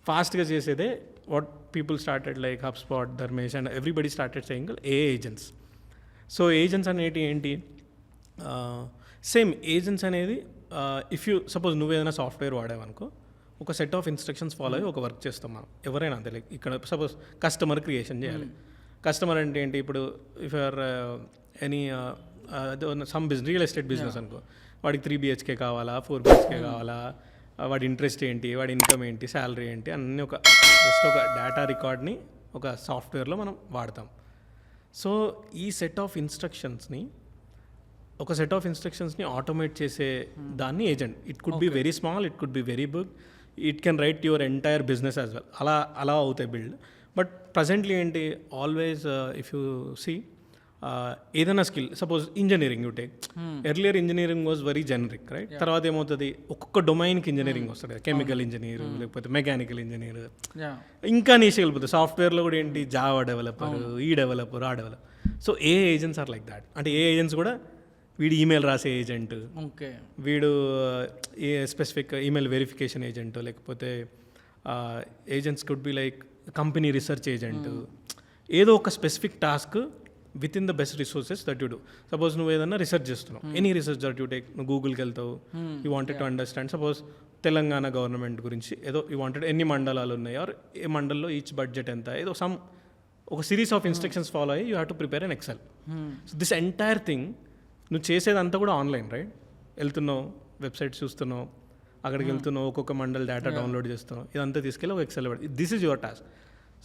ఫాస్ట్గా చేసేదే what people started like HubSpot, Dharmesh and everybody started saying AI agents. So agents అనేటి ఏంటి? సేమ్ ఏజెంట్స్ అనేది ఇఫ్ యూ సపోజ్ నువ్వు ఏదైనా సాఫ్ట్వేర్ వాడావనుకో, ఒక సెట్ ఆఫ్ ఇన్స్ట్రక్షన్స్ ఫాలో అయ్యి ఒక వర్క్ చేస్తాం మనం ఎవరైనా అంతే. లైక్ ఇక్కడ సపోజ్ కస్టమర్ క్రియేషన్ చేయాలి. కస్టమర్ అంటే ఏంటి? ఇప్పుడు if or any some business, real estate business అనుకో, వాడికి 3 BHK కావాలా, 4 BHK కావాలా, వాడి ఇంట్రెస్ట్ ఏంటి, వాడి ఇన్కమ్ ఏంటి, శాలరీ ఏంటి, అన్నీ ఒక జస్ట్ ఒక డేటా రికార్డ్ని ఒక సాఫ్ట్వేర్లో మనం వాడతాం. సో ఈ సెట్ ఆఫ్ ఇన్స్ట్రక్షన్స్ని ఆటోమేట్ చేసే దాన్ని agent. It could be very small, it could be very big, it can write your entire business as well. అలా అవుతాయి బిల్డ్. బట్ ప్రజెంట్లీ ఏంటి? ఆల్వేస్ ఇఫ్ యూ సీ ఏదైనా skill, suppose engineering you take. Earlier engineering was very generic right. తర్వాత ఏమవుతుంది? ఒక్కొక్క డొమైన్కి ఇంజనీరింగ్ వస్తుంది. కెమికల్ ఇంజనీర్ లేకపోతే మెకానికల్ ఇంజనీర్, ఇంకా నీష్ వెళ్ళిపోతుంది. సాఫ్ట్వేర్లో కూడా ఏంటి? జావా డెవలపర్, ఈ డెవలపర్, ఆ developer. So AI agents are like that. అంటే AI ఏజెంట్స్ కూడా వీడు ఈమెయిల్ రాసే ఏజెంట్, వీడు a specific email verification agent, లేకపోతే agents could be like company research agent. ఏదో ఒక specific task with in the best resources that you do. Suppose నువ్వు ఏదన్నా రీసెర్చ్ చేస్తున్నావు, any research that you take, నువ్వు గూగుల్కి వెళ్తావు, you wanted to understand suppose Telangana government గురించి ఏదో యూ వాంటెడ్ ఎన్ని మండలాలు ఉన్నాయి, ఆర్ ఏ మండల్లో ఈచ్ బడ్జెట్ ఎంత, ఏదో ఒక సిరీస్ ఆఫ్ ఇన్స్ట్రక్షన్స్ ఫాలో అయ్యి you have to prepare an Excel. So this entire thing నువ్వు చేసేదంతా కూడా ఆన్లైన్ రైట్. వెళ్తున్నావు, వెబ్సైట్ చూస్తున్నావు, అక్కడికి వెళ్తున్నావు, ఒక్కొక్క మండల్ డేటా డౌన్లోడ్ చేస్తున్నావు, ఇదంతా తీసుకెళ్ళి ఒక ఎక్సెల్ పెట్టి this is your task.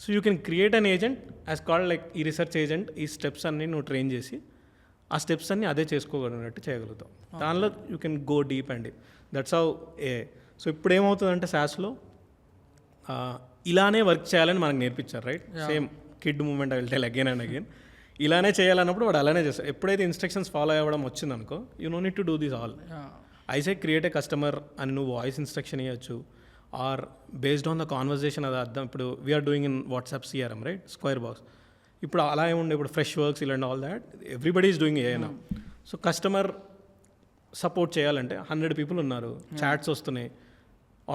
So you can create an agent as called like ఈ రీసెర్చ్ ఏజెంట్. ఈ స్టెప్స్ అన్నీ నువ్వు ట్రైన్ చేసి ఆ స్టెప్స్ అన్నీ అదే చేసుకోగలిగినట్టు చేయగలుగుతావు. దానిలో you can go deep and deep. That's how AI. So ఇప్పుడు ఏమవుతుందంటే SaaSలో ఇలానే వర్క్ చేయాలని మనకు నేర్పించారు right. Same kid moment I will tell again and again. ఇలానే చేయాలన్నప్పుడు వాడు అలానే చేస్తాడు. ఎప్పుడైతే ఇన్స్ట్రక్షన్స్ ఫాలో అవ్వడం వచ్చిందనుకో, you no need to do this all. I say create a customer అని నువ్వు వాయిస్ ఇన్స్ట్రక్షన్ ఇవ్వచ్చు, or based on the conversation అది అర్థం. ఇప్పుడు we're doing in WhatsApp CRM right, square box. ఇప్పుడు అలా ఏముండే, ఇప్పుడు ఫ్రెష్ వర్క్స్ ఇలా and all that everybody is doing AI now. So customer support చేయాలంటే 100 people ఉన్నారు, చాట్స్ వస్తున్నాయి,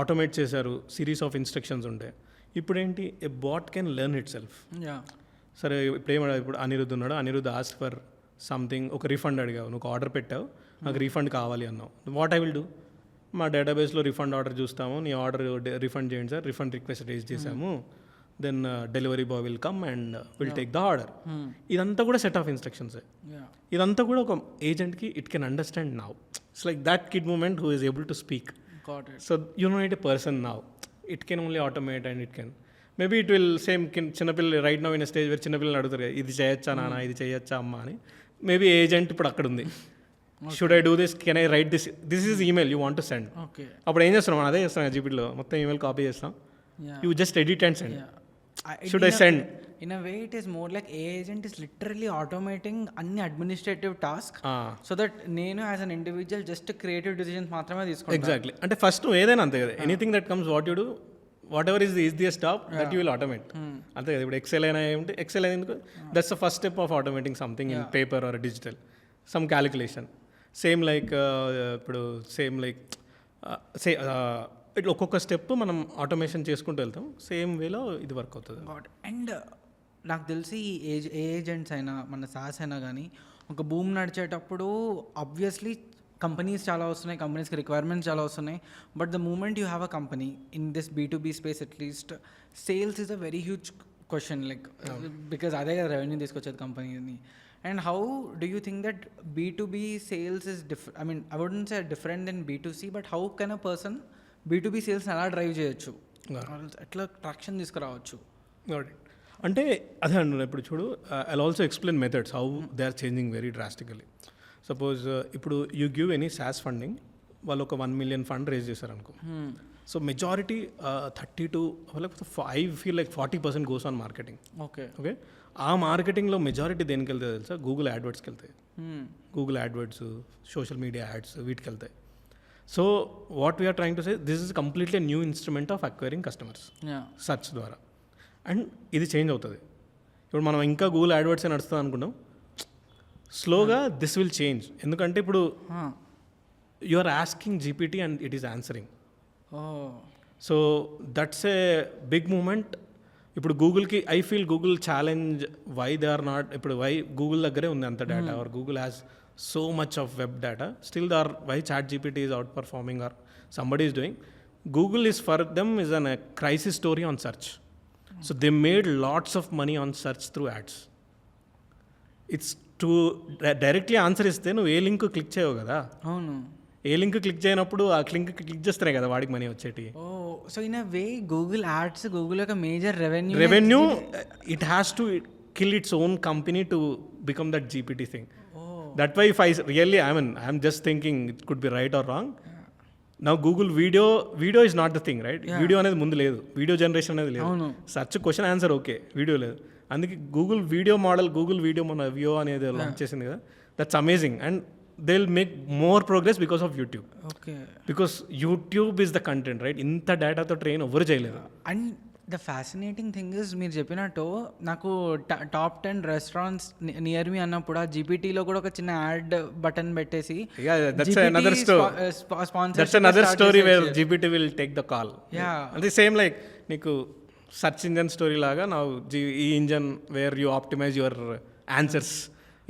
ఆటోమేట్ చేశారు, సిరీస్ ఆఫ్ ఇన్స్ట్రక్షన్స్ ఉంటాయి. ఇప్పుడు ఏంటి? A bot can learn itself. సరే ఇప్పుడు ఏమన్నా, ఇప్పుడు అనిరుద్ధ్ ఉన్నాడు, అనిరుద్ధ్ ఆస్క్ ఫర్ సంథింగ్, ఒక రీఫండ్ అడిగావు, నువ్వు ఆర్డర్ పెట్టావు, నాకు రీఫండ్ కావాలి అన్నావు. What I will do? మా డేటాబేస్లో రీఫండ్ ఆర్డర్ చూస్తాము, నీ ఆర్డర్ రీఫండ్ చేయండి సార్, రీఫండ్ రిక్వెస్ట్ రేజ్ చేసాము, then delivery boy will come and will take the order. ఇదంతా కూడా సెట్ ఆఫ్ ఇన్స్ట్రక్షన్స్. ఇదంతా కూడా ఒక ఏజెంట్కి it can understand now. It's like that kid moment who is able to speak. So you know it a person now. It can only automate and it can maybe it will same చిన్నపిల్లలు right now in stage where చిన్నపిల్లలు అడుగుతారు కదా, ఇది చేయొచ్చా నాన్న, ఇది చేయొచ్చా అమ్మ అని. మేబీ ఏజెంట్ ఇప్పుడు అక్కడ ఉంది. Should I do this, can I right this is email you want to send. అప్పుడు ఏం చేస్తున్నాం? మనం అదే చేస్తాం GPTలో, మొత్తం ఈమెయిల్ కాపీ చేస్తాం, you just edit and send. Should I send? In a way, it is more like AI agent is literally automating any administrative task so that నేను as an individual just creative decisions మాత్రమే తీసుకుంటాను. ఎగ్జాక్ట్లీ. అంటే ఫస్ట్ నువ్వు ఏదైనా అంతే కదా, anything that comes what you do, whatever is the easiest job that you will automate. అంతే కదా. ఇప్పుడు ఎక్సెల్ అయినా ఏమిటి, ఎక్సెల్ ఎందుకు, that's the first step of automating something in paper or digital, some calculation. Same like ఇప్పుడు సేమ్ లైక్ ఇట్లా ఒక్కొక్క స్టెప్ మనం ఆటోమేషన్ చేసుకుంటూ వెళ్తాం, సేమ్ వేలో ఇది వర్క్ అవుతుంది. అండ్ నాకు తెలిసి ఏ ఏజెంట్స్ అయినా మన సాస్ అయినా కానీ ఒక భూమి నడిచేటప్పుడు ఆబ్వియస్లీ కంపెనీస్ చాలా వస్తున్నాయి, కంపెనీస్కి రిక్వైర్మెంట్స్ చాలా వస్తున్నాయి. But the moment you have a company in this B2B space at least, sales is a very huge question, like because అదే కదా రెవెన్యూ తీసుకొచ్చేది కంపెనీని. And how do you think that B2B sales is I mean I wouldn't say different then B2C, but how can a person B2B సేల్స్ని ఎలా డ్రైవ్ చేయొచ్చు, ఎట్లా ట్రాక్షన్ తీసుకురావచ్చు? అంటే అదే అంటున్నా. ఇప్పుడు చూడు, I also explain methods how they are changing very drastically. Suppose ఇప్పుడు you give any SaaS funding, వాళ్ళు ఒక 1 million ఫండ్ రేజ్ చేశారు అనుకో. So majority 30 to I feel like 40% goes on marketing. Okay, ఆ మార్కెటింగ్లో మెజారిటీ దేనికి వెళ్తాయి తెలుసా? గూగుల్ యాడ్వర్డ్స్కి వెళ్తాయి. Google AdWords, social media ads, వీటికి వెళ్తాయి. So what we're trying to say, this is completely new instrument of acquiring customers search ద్వారా. అండ్ ఇది చేంజ్ అవుతుంది. ఇప్పుడు మనం ఇంకా గూగుల్ యాడ్వర్డ్స్ నడుస్తుంది అనుకున్నాం, స్లోగా దిస్ విల్ చేంజ్. ఎందుకంటే ఇప్పుడు you are asking GPT and it is answering. So that's a big moment. ఇప్పుడు గూగుల్కి I feel Google challenge why they are not, ఇప్పుడు వై గూగుల్ దగ్గరే ఉంది అంత data, or Google has so much of web data, still they are, why ChatGPT is outperforming or somebody is doing. Google is for them is a crisis story on search. So they made lots of money on search through ads. It's to directly answer ఇస్తే నువ్వు ఏ లింక్ క్లిక్ చేయవు కదా. అవును, ఏ లింక్ క్లిక్ చేయనప్పుడు ఆ లింక్ క్లిక్ చేస్తేనే కదా వాడికి మనీ వచ్చేటి. So in a way Google ads Google యొక్క major revenue it has to kill its own company to become that GPT thing. That why if I really, I'm just thinking it could be right or wrong. Now Google video is not the thing, right? Video అనేది ముందు లేదు, వీడియో జనరేషన్ అనేది లేదు, search question answer okay, video లేదు. అందుకే Google video model, Google video మన వ్యూ అనేది లాంచ్ చేసింది కదా. That's amazing. And they will make more progress because of YouTube. Because YouTube is the content, right? ఇంత డేటాతో ట్రైన్ ఎవరు చేయలేదు. And the fascinating thing is, మీరు చెప్పినట్టు నాకు టాప్ 10 రెస్టారెంట్స్ నియర్ మీ అన్నప్పుడు ఆ జీపీటీలో కూడా ఒక చిన్న యాడ్ బటన్ పెట్టేసి story wear GPT will take the call. అది సేమ్ లైక్ నీకు సర్చ్ ఇంజన్ స్టోరీ లాగా నా ఈ engine where you optimise your answers.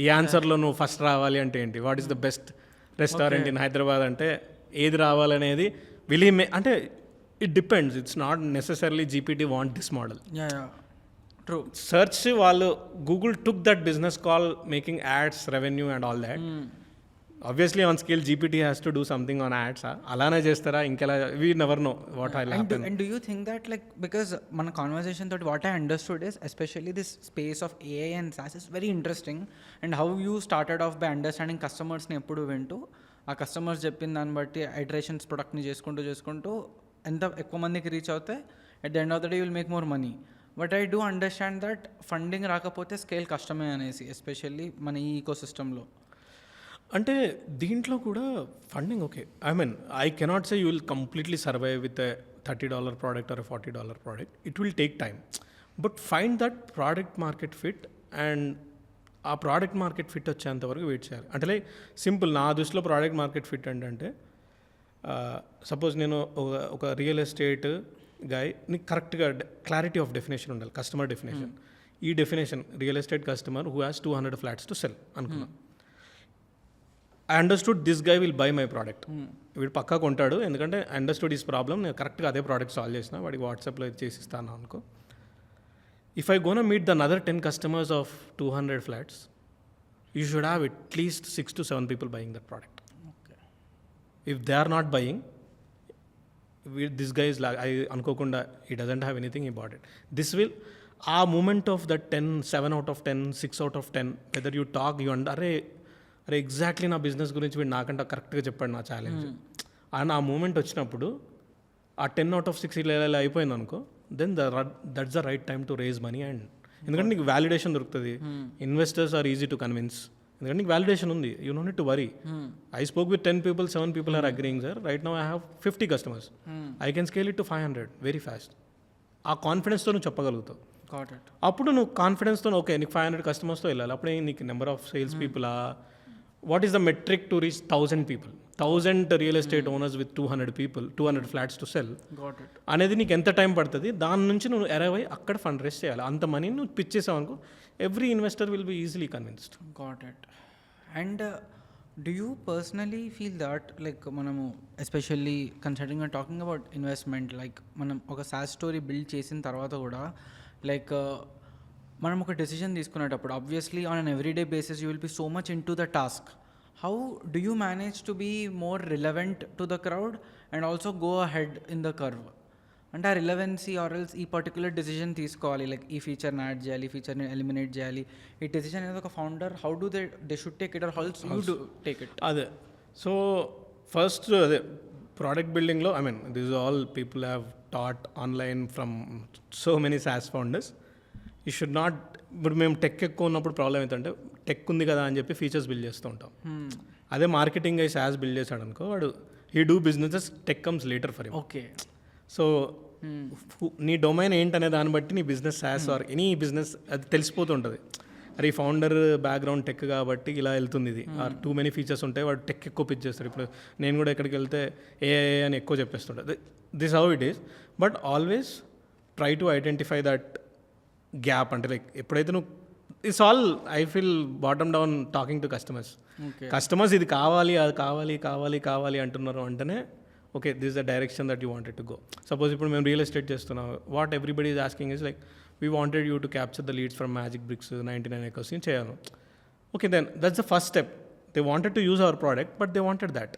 ఈ ఆన్సర్లో నువ్వు ఫస్ట్ రావాలి అంటే ఏంటి, what is the best restaurant in Hyderabad అంటే ఏది రావాలనేది అంటే it depends. It's not necessarily GPT want this model. Yeah, true. Search వాళ్ళు Google took that business call making ads, revenue and all that. Obviously on scale GPT has to do something on ads. అలానే చేస్తారా ఇంకెలా, we never know what will happen. And do you think that, like, because మన conversation thought what I understood is especially this space of AI and SaaS is very interesting, and how you started off by understanding customers ని ఎప్పుడు వింటూ ఆ కస్టమర్స్ చెప్పిన దాన్ని బట్టి ఐటరేషన్స్ ప్రొడక్ట్ని చేసుకుంటూ ఎంత ఎక్కువ మందికి రీచ్ అవుతే at the end of the day will make more money. But I do understand that funding రాకపోతే స్కేల్ కష్టమే అనేసి, ఎస్పెషల్లీ మన ఈ ఈకో సిస్టంలో. అంటే దీంట్లో కూడా funding okay, I cannot say you will completely survive with a $30 product or $40 product. It will take time, but find that product market fit. And ఆ ప్రోడక్ట్ మార్కెట్ ఫిట్ వచ్చేంతవరకు వెయిట్ చేయాలి. అంటే లైక్ సింపుల్, నా దృష్టిలో ప్రోడక్ట్ మార్కెట్ ఫిట్ ఏంటంటే, సపోజ్ నేను ఒక రియల్ ఎస్టేట్ గాయ్, నీకు కరెక్ట్గా క్లారిటీ ఆఫ్ డెఫినేషన్ ఉండాలి, కస్టమర్ డెఫినేషన్. ఈ definition real estate customer who has 200 flats to cell అనుకున్నా. I understood this guy will buy my product. వీడు పక్కా కొంటాడు, ఎందుకంటే అండర్స్టూడ్ ఈస్ ప్రాబ్లమ్, నేను కరెక్ట్గా అదే ప్రోడక్ట్ సాల్వ్ చేసిన, వాడికి వాట్సాప్లో చేసి ఇస్తాను అనుకో. If I gonna meet the other 10 customers of 200 flats, you should have at least 6 to 7 people buying that product. If they are not buying, this guy is like, I అనుకోకుండా he doesn't have anything, he bought it. This will, ఆ moment of that 10, 7 out of 10, 6 out of 10, whether you talk, you అరే ఎగ్జాక్ట్లీ నా బిజినెస్ గురించి వీడు నాకంటే కరెక్ట్గా చెప్పాడు నా ఛాలెంజ్ అని ఆ మూమెంట్ వచ్చినప్పుడు ఆ 10 out of 6 ఇలా అయిపోయింది అనుకో, then that's the right time to raise money. And ఎందుకంటే నీకు వ్యాలిడేషన్ దొరుకుతుంది, investors are easy to convince, ఎందుకంటే నీకు వ్యాలిడేషన్ ఉంది, you no need to worry. I spoke with 10 people, 7 people are agreeing sir, right now I have 50 customers, I can scale it to 500 very fast. ఆ కాన్ఫిడెన్స్తో నువ్వు చెప్పగలుగుతావు. అప్పుడు నువ్వు కాన్ఫిడెన్స్తో ఓకే నీకు 500 customers వెళ్ళాలి, అప్పుడే నీకు number of sales people, what is the metric to reach 1000 people, 1000 real estate owners with 200 people, 200 flats to cell అనేది నీకు ఎంత టైం పడుతుంది, దాని నుంచి నువ్వు అరైవ్ అయ్యి అక్కడ ఫండ్ రేస్ చేయాలి. అంత మనీ నువ్వు పిచ్ చేసావు అనుకో, every investor will be easily convinced. Got it. And do you personally feel that like మనము especially considering talking about investment, like మనం ఒక సాస్ స్టోరీ బిల్డ్ చేసిన తర్వాత కూడా లైక్ మనం ఒక డెసిషన్ తీసుకునేటప్పుడు obviously on an everyday basis you will be so much into the task. How do you manage to be more relevant to the crowd and also go ahead in the curve? అంటే ఆ రిలవెన్సీ ఆర్ ఎల్స్ ఈ పర్టికులర్ డెసిషన్ తీసుకోవాలి, లైక్ ఈ ఫీచర్ని యాడ్ చేయాలి, ఈ ఫీచర్ని ఎలిమినేట్ చేయాలి, ఈ డెసిషన్ అనేది ఒక founder how do they should take it or how's you do take it? అదే, సో ఫస్ట్ అదే ప్రోడక్ట్ బిల్డింగ్లో I mean this all people have taught online from so many SaaS founders. You should not, ఇప్పుడు మేము టెక్ ఎక్కువ ఉన్నప్పుడు ప్రాబ్లం ఏంటంటే టెక్ ఉంది కదా అని చెప్పి ఫీచర్స్ బిల్డ్ చేస్తూ ఉంటాం. అదే మార్కెటింగ్ అయి సాస్ బిల్డ్ చేశాడు అనుకో, వాడు he do businesses, tech comes later for him. Okay, so నీ డొమైన్ ఏంటనే దాన్ని బట్టి నీ business sauce or any business అది తెలిసిపోతుంటుంది. అరే ఈ ఫౌండర్ బ్యాక్గ్రౌండ్ టెక్ కాబట్టి ఇలా వెళ్తుంది ఇది, ఆర్ టూ మెనీ ఫీచర్స్ ఉంటాయి, వాడు టెక్ ఎక్కువ పిచ్ చేస్తాడు. ఇప్పుడు నేను కూడా ఎక్కడికి వెళ్తే ఏఐ అని ఎక్కువ చెప్పేస్తుంటా. This how it is, but always try to identify that gap. అంటే లైక్ ఎప్పుడైతే నువ్వు it's all I feel bottom down talking to customers. Customers ఇది కావాలి, అది కావాలి, కావాలి, కావాలి అంటున్నారు అంటేనే okay this the direction that you wanted to go. Suppose ఇప్పుడు మేము రియల్ ఎస్టేట్ చేస్తున్నాం, what everybody is asking is like we wanted you to capture the leads from MagicBricks 99 acres చేయాలి. Okay then that's the first step. They wanted to use our product but they wanted that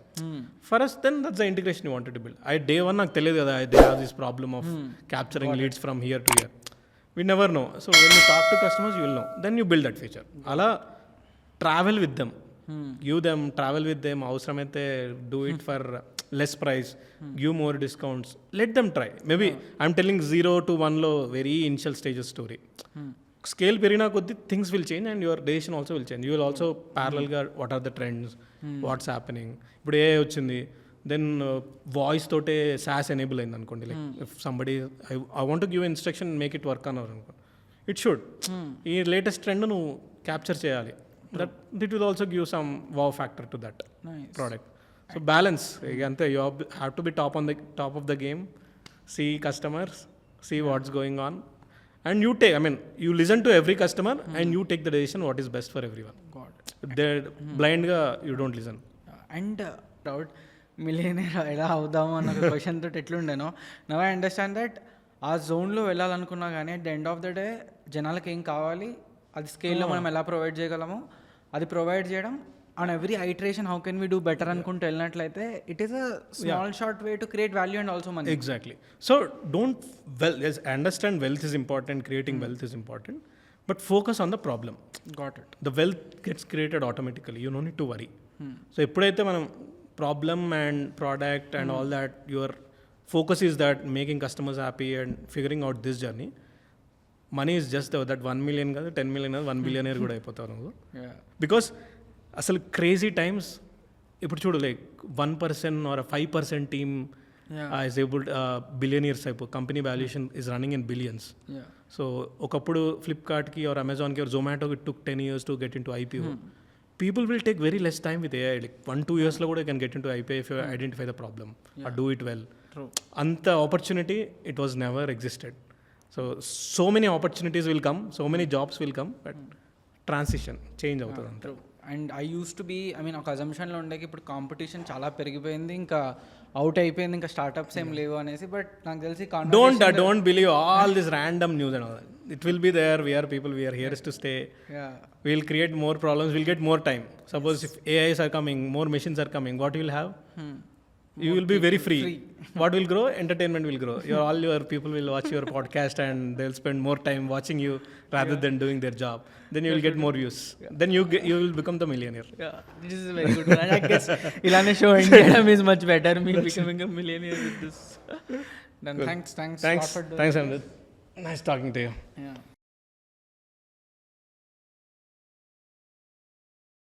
for us, then that's the integration you wanted to build. Day one నాకు తెలియదు కదా they have this problem of capturing leads from here to here. We never know. So when you talk to customers, you will know. Then you build that feature. Ala travel with them. Give them, travel with them. అవసరమైతే do it for less price. Give more discounts. Let them try. Maybe I'm telling 0 to 1లో very initial stages story. Scale పెరిగినా కొద్ది things will change and your decision also will change. You will also parallelగా what are the trends, what's happening. ఇప్పుడు ఏ వచ్చింది, దెన్ వాయిస్ తోటే సాస్ ఎనేబుల్ అయింది అనుకోండి. Like if somebody I want give instruction make it work అన్నారు అనుకో, ఇట్ షుడ్. ఈ లేటెస్ట్ ట్రెండ్ నువ్వు క్యాప్చర్ చేయాలి. That will also give some wow factor to that product. So balance ఇక అంతే, you have to be top of the game, see customers, see what's going on, and you take, I mean you listen to every customer and you take the decision what is best for every one. They బ్లైండ్గా you don't listen. And doubt millionaire ఎలా అవుదాము అన్న క్వశ్చన్ తోటి ఎట్లుండేనో, నవ్ ఐ అండర్స్టాండ్ దట్ ఆ జోన్లో వెళ్ళాలనుకున్నా కానీ at the end of the day జనాలకి ఏం కావాలి, అది స్కేల్లో మనం ఎలా ప్రొవైడ్ చేయగలము, అది ప్రొవైడ్ చేయడం on every iteration how can we do better అనుకుంటూ వెళ్ళినట్లయితే it is a small short way to create value and also money. Exactly. So don't I understand wealth is important, creating wealth is important, but focus on the problem. Got it. The wealth gets created automatically, you know need to worry. So ఎప్పుడైతే మనం problem and product and all that, your focus is that making customers happy and figuring out this journey, money is just that 1 million కాదు 10 million కాదు 1 billionaire కూడా అయిపోతావు నువ్వు. బికాస్ అసలు క్రేజీ టైమ్స్ ఇప్పుడు చూడు, like 1% or a 5% team is able billionaires అయిపో, company valuation is running in billions. So ఒకప్పుడు ఫ్లిప్కార్ట్కి are అమెజాన్కి are జొమాటోకి took 10 years to get into IPO. People will take very less time with AI. Like 1-2 years lo kuda you can get into IPO if you identify the problem or do it well. True. Anta opportunity, it was never existed. So many opportunities will come, so many jobs will come, but transition change అవుతుంది అంతే. And I use to be, I mean ఒక అజంప్షన్లో ఉండేకి ఇప్పుడు కాంపిటీషన్ చాలా పెరిగిపోయింది, ఇంకా అవుట్ అయిపోయింది, ఇంకా స్టార్ట్అప్స్ ఏం లేవు అనేసి. బట్ నాకు తెలిసి don't believe all this random news and all that. It will be there. We are here to stay. We'll create more problems, we'll get more time. Suppose if AIs are coming, more machines are coming, what you will have? You will be very free. What will grow? Entertainment will grow. All your people will watch your podcast and they'll spend more time watching you rather than doing their job. Then you will get more views. Then you will become the millionaire. This is a very good one. I guess ilane show Indian is much better, me becoming a millionaire with this. Then thanks Thanks, for doing thanks, Amrit. Nice talking to you. Yeah.